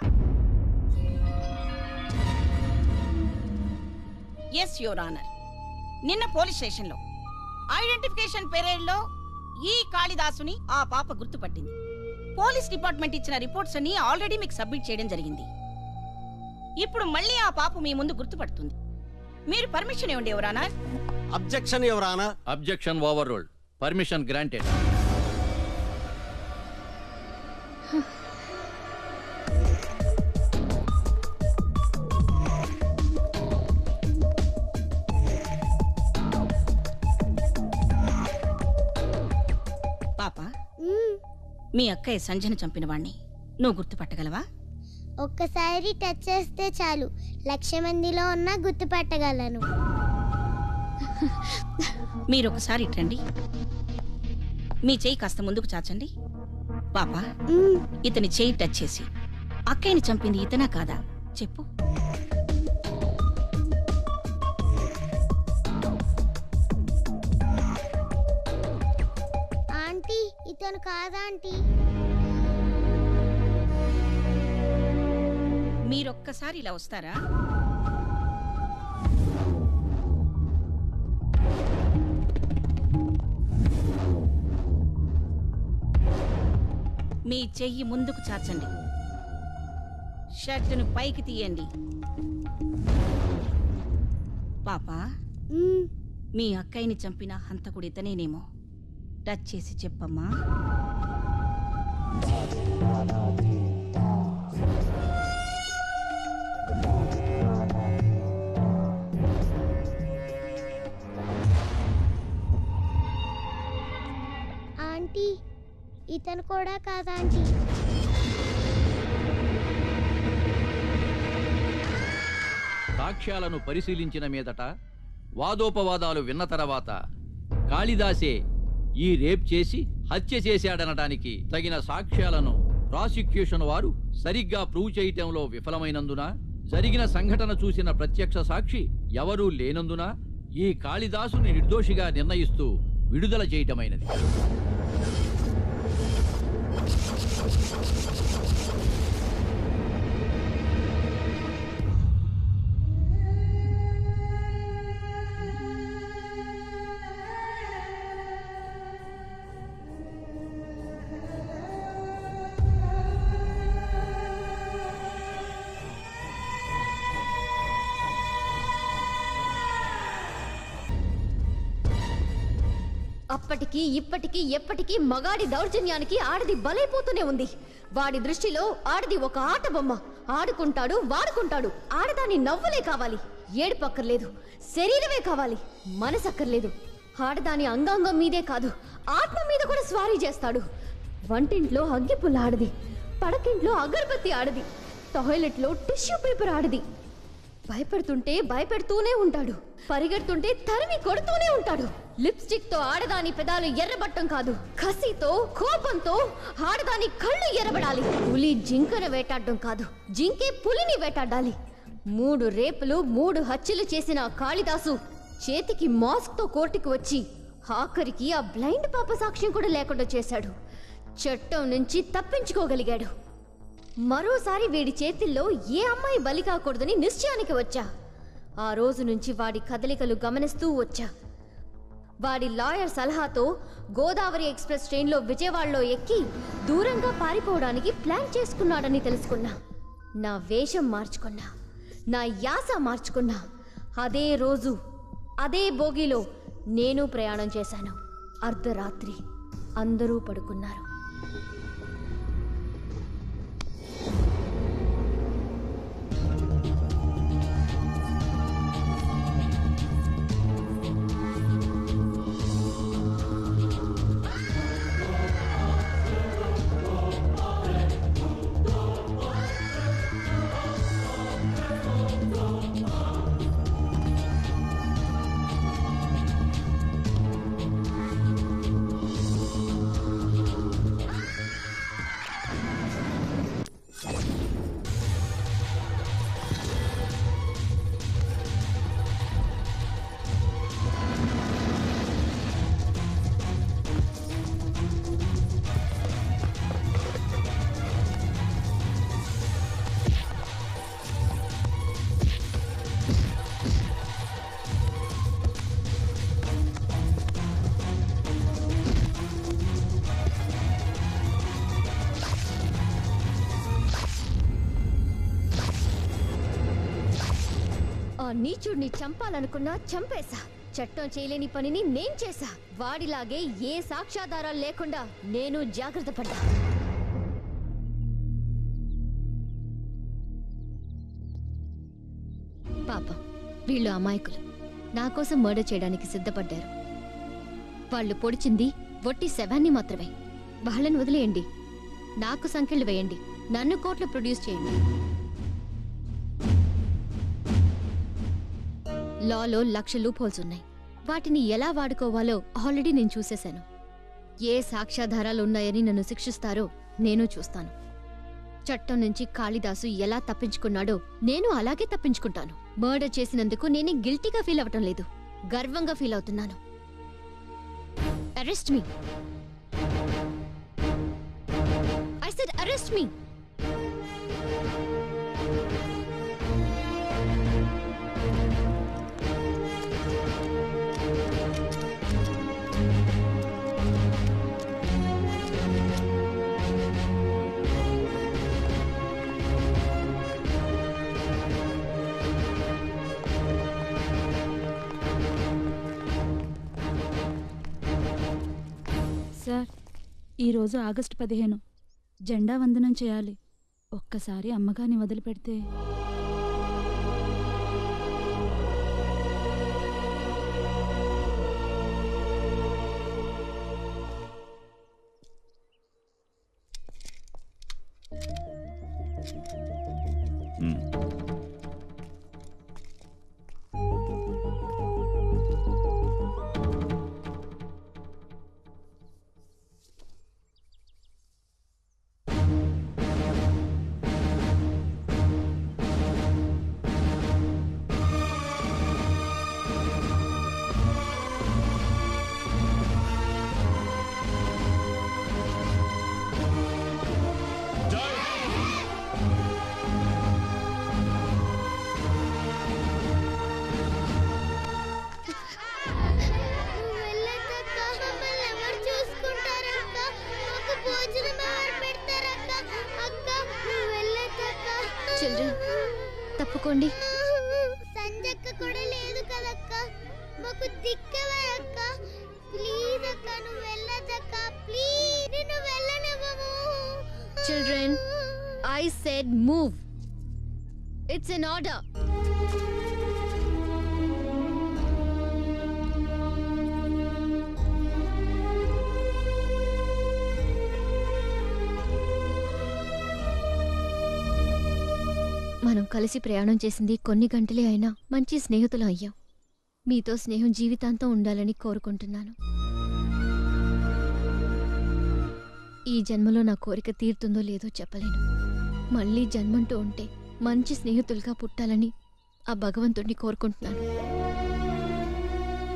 Yes your honour. నిన్న పోలీస్ స్టేషన్లో ఐడెంటిఫికేషన్ పెరేడ్లో ఈ కాళిదాసుని ఆ పాప గుర్తుపట్టింది. పోలీస్ డిపార్ట్మెంట్ ఇచ్చిన రిపోర్ట్స్ అన్ని ఆల్రెడీ మీకు సబ్మిట్ చేయడం జరిగింది. ఇప్పుడు మళ్ళీ ఆ పాప మీ ముందు గుర్తుపడుతుంది. మీరు పర్మిషన్ ఇవ్వండి your honour. Objection your honour. Objection over ruled. Permission granted. పాప, మీ అక్కయ్య సంజన చంపిన వాణ్ణి నువ్వు గుర్తుపట్టగలవా? ఒక్కసారి టచ్ చేస్తే చాలు, 1,00,000 మందిలో ఉన్నా గుర్తుపట్టగలను. మీరు ఒకసారి ఇట్రండి. మీ చెయ్యి కాస్త ముందుకు చాచండి. పాప, ఇతని చెయ్యి టచ్ చేసి అక్కయ్యని చంపింది ఇతనా కాదా చెప్పు. ఆంటీ, ఇతను కాదా ఆంటీ? మీరొక్కసారి ఇలా వస్తారా? మీ చెయ్యి ముందుకు చాచండి. షర్టును పైకి తీయండి. పాప, మీ అక్కయ్యని చంపిన హంతకుడు ఇతనేనేమో. టచ్ చేసి చెప్పమ్మా. ఆంటీ, ఇతను కూడా కాదా ఆంటీ? సాక్ష్యాలను పరిశీలించిన మీదట, వాదోపవాదాలు విన్న తర్వాత కాళిదాసే ఈ రేప్ చేసి హత్య చేశాడనడానికి తగిన సాక్ష్యాలను ప్రాసిక్యూషన్ వారు సరిగ్గా ప్రూవ్ చేయటంలో విఫలమైనందున, జరిగిన సంఘటన చూసిన ప్రత్యక్ష సాక్షి ఎవరూ లేనందున ఈ కాళిదాసుని నిర్దోషిగా నిర్ణయిస్తూ విడుదల చేయటమైనది. అప్పటికి ఇప్పటికీ ఎప్పటికీ మగాడి దౌర్జన్యానికి ఆడది బలైపోతూనే ఉంది. వాడి దృష్టిలో ఆడది ఒక ఆట బొమ్మ. ఆడుకుంటాడు, వాడుకుంటాడు. ఆడదాని నవ్వులే కావాలి, ఏడుపక్కర్లేదు. శరీరమే కావాలి, మనసక్కర్లేదు. ఆడదాని అంగాంగం మీదే కాదు, ఆత్మ మీద కూడా స్వారీ చేస్తాడు. వంటింట్లో అగ్గిపుల్ల ఆడది, పడకింట్లో అగరబత్తి ఆడది, టాయిలెట్లో టిష్యూ పేపర్ ఆడది. భయపడుతుంటే భయపెడుతూనే ఉంటాడు, పరిగెడుతుంటే తరిమి కొడుతూనే ఉంటాడు. లిప్స్టిక్ తో ఆడదాని పెదాలు ఎర్రబట్టం కాదు, కసితో కోపంతో ఆడదాని కళ్ళు ఎర్రబడాలి. పులి జింకను వేటాడడం కాదు, జింకే పులిని వేటాడాలి. 3 రేపులు 3 హత్యలు చేసిన కాళిదాసు చేతికి మాస్క్ తో కోర్టుకు వచ్చి ఆఖరికి ఆ బ్లైండ్ పాప సాక్ష్యం కూడా లేకుండా చేశాడు. చట్టం నుంచి తప్పించుకోగలిగాడు. మరోసారి వీడి చేతిల్లో ఏ అమ్మాయి బలి కాకూడదని నిశ్చయానికి వచ్చా. ఆ రోజు నుంచి వాడి కదలికలు గమనిస్తూ వచ్చా. వాడి లాయర్ సలహాతో గోదావరి ఎక్స్ప్రెస్ ట్రైన్లో విజయవాడలో ఎక్కి దూరంగా పారిపోవడానికి ప్లాన్ చేసుకున్నాడని తెలుసుకున్నా. నా వేషం మార్చుకున్నా, నా యాస మార్చుకున్నా. అదే రోజు అదే బోగిలో నేను ప్రయాణం చేశాను. అర్ధరాత్రి అందరూ పడుకున్నారు. ఆ నీచుడిని చంపాలనుకున్నా చంపేశా. చట్టం చేయలేని పనిని నేను చేశా. వాడిలాగే ఏ సాక్ష్యాధారాలు లేకుండా నేను జాగ్రత్త పడ్డా. పాపం వీళ్ళు అమాయకులు నా కోసం మర్డర్ చేయడానికి సిద్ధపడ్డారు. వాళ్ళు పొడిచింది వట్టి శవాన్ని మాత్రమే. వాళ్ళని వదిలేయండి, నాకు సంఖ్యలు వేయండి, నన్ను కోర్టులో ప్రొడ్యూస్ చేయండి. లాలో 1,00,000 లూప్ హోల్స్ ఉన్నాయి. వాటిని ఎలా వాడుకోవాలో ఆల్రెడీ నేను చూసేశాను. ఏ సాక్ష్యాధారాలు ఉన్నాయని నన్ను శిక్షిస్తారో నేను చూస్తాను. చట్టం నుంచి కాళిదాసు ఎలా తప్పించుకున్నాడో నేను అలాగే తప్పించుకుంటాను. మర్డర్ చేసినందుకు నేను గిల్టీగా ఫీల్ అవటం లేదు, గర్వంగా ఫీల్ అవుతున్నాను. Arrest me. I said arrest me. Sir, ఈరోజు ఆగస్టు 15 జెండా వందనం చేయాలి. ఒక్కసారి అమ్మగారిని వదిలిపెడితే. తప్పుకోండి. సంజక్క కూడా లేదు కదక్క, మాకు దిక్కవక్క. ప్లీజ్ అక్క, నువ్వు వెళ్ళదక్క, ప్లీజ్, నిన్ను వెళ్ళనివ్వము. Children, I said move. It's an order. మనం కలిసి ప్రయాణం చేసింది కొన్ని గంటలే అయినా మంచి స్నేహితులం అయ్యాం. మీతో స్నేహం జీవితాంతం ఉండాలని కోరుకుంటున్నాను. ఈ జన్మలో నా కోరిక తీరుతుందో లేదో చెప్పలేను. మళ్ళీ జన్మంటూ ఉంటే మంచి స్నేహితులుగా పుట్టాలని ఆ భగవంతుడిని కోరుకుంటున్నాను.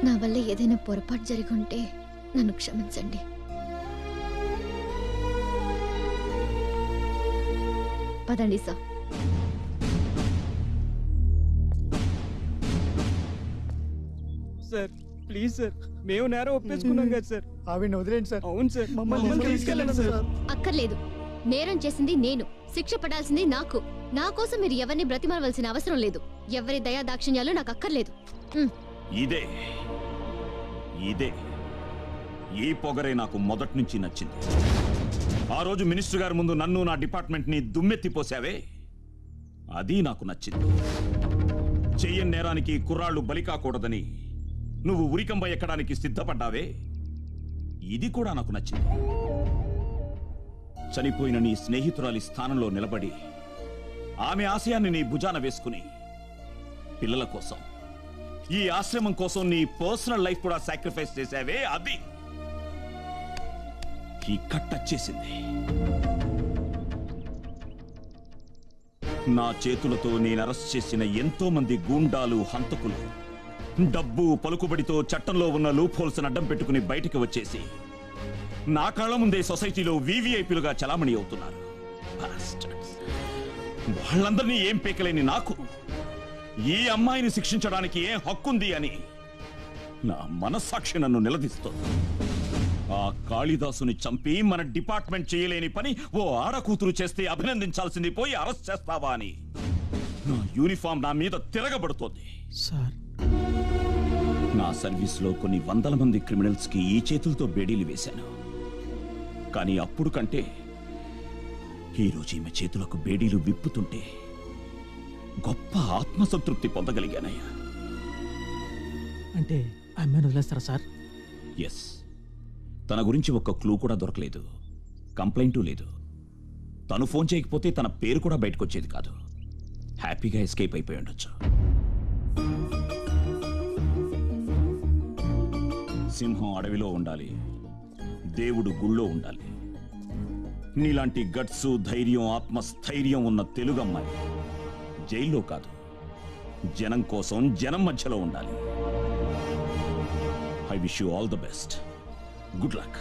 నా వల్ల ఏదైనా పొరపాటు జరిగి ఉంటే నన్ను క్షమించండి. పదండి సార్. సార్ ప్లీజ్ సార్, మేము నేరం ఒప్పేసుకున్నాం కదా సార్. ఆవిడ వదిలేండి సార్. అవును సార్, మమ్మల్ని తీసుకెళ్ళండి సార్. అక్కర్లేదు. నేరం చేసింది నేను, శిక్ష పడాల్సింది నాకు. నా కోసం మీరు ఎవరిని బ్రతిమాలవలసిన అవసరం లేదు. ఎవరి దయా దాక్షిణ్యాలు నాకు అక్కర్లేదు. ఇదే ఇదే ఈ పొగరే నాకు మొదటి నుంచి నచ్చింది. ఆ రోజు మినిస్టర్ గారి ముందు నన్ను, నా డిపార్ట్మెంట్ ని దుమ్మెత్తిపోసావే, అది నాకు నచ్చింది. చెయ్యని నేరానికి కుర్రాళ్ళు బలి కాకూడదని నువ్వు ఉరికంబ ఎక్కడానికి సిద్ధపడ్డావే, ఇది కూడా నాకు నచ్చింది. చనిపోయిన నీ స్నేహితురాలి స్థానంలో నిలబడి ఆమె ఆశయాన్ని నీ భుజాన వేసుకుని పిల్లల కోసం, ఈ ఆశ్రమం కోసం నీ పర్సనల్ లైఫ్ కూడా సాక్రిఫైస్ చేసావే, అది ఈ కట్ చేసింది. నా చేతులతో నేను అరెస్ట్ చేసిన ఎంతో మంది గూండాలు, హంతకులు డబ్బు, పలుకుబడితో చట్టంలో ఉన్న లూప్ హోల్స్ అడ్డం పెట్టుకుని బయటికి వచ్చేసి నా కళ్ళ ముందే సొసైటీలో వీవీఐపీలుగా చలామణి అవుతున్నారు. వాళ్ళందరినీ ఏం పీకలేని నాకు ఈ అమ్మాయిని శిక్షించడానికి ఏం హక్కుంది అని నా మనస్సాక్షి నన్ను నిలదీస్తోంది. ఆ కాళిదాసుని చంపి మన డిపార్ట్మెంట్ చేయలేని పని ఓ ఆడకూతురు చేస్తే అభినందించాల్సింది పోయి అరెస్ట్ చేస్తావా అని నా యూనిఫామ్ నా మీద తిరగబడుతోంది. సార్, నా సర్వీస్లో కొన్ని వందల మంది క్రిమినల్స్ కి ఈ చేతులతో బేడీలు వేశాను. కానీ అప్పుడు కంటే ఈరోజు ఈమె చేతులకు బేడీలు విప్పుతుంటే గొప్ప ఆత్మసంతృప్తి పొందగలిగానయ్యా. అంటే అమ్మాయిని వదిలేస్తారా సార్? ఎస్. తన గురించి ఒక్క క్లూ కూడా దొరకలేదు, కంప్లైంటూ లేదు. తను ఫోన్ చేయకపోతే తన పేరు కూడా బయటకు వచ్చేది కాదు. హ్యాపీగా ఎస్కేప్ అయిపోయి ఉండొచ్చు. సింహం అడవిలో ఉండాలి, దేవుడు గుళ్ళో ఉండాలి. నీలాంటి గట్స్, ధైర్యం, ఆత్మస్థైర్యం ఉన్న తెలుగమ్మాయి జైల్లో కాదు, జనం కోసం జనం మధ్యలో ఉండాలి. I wish you all the best. Good luck.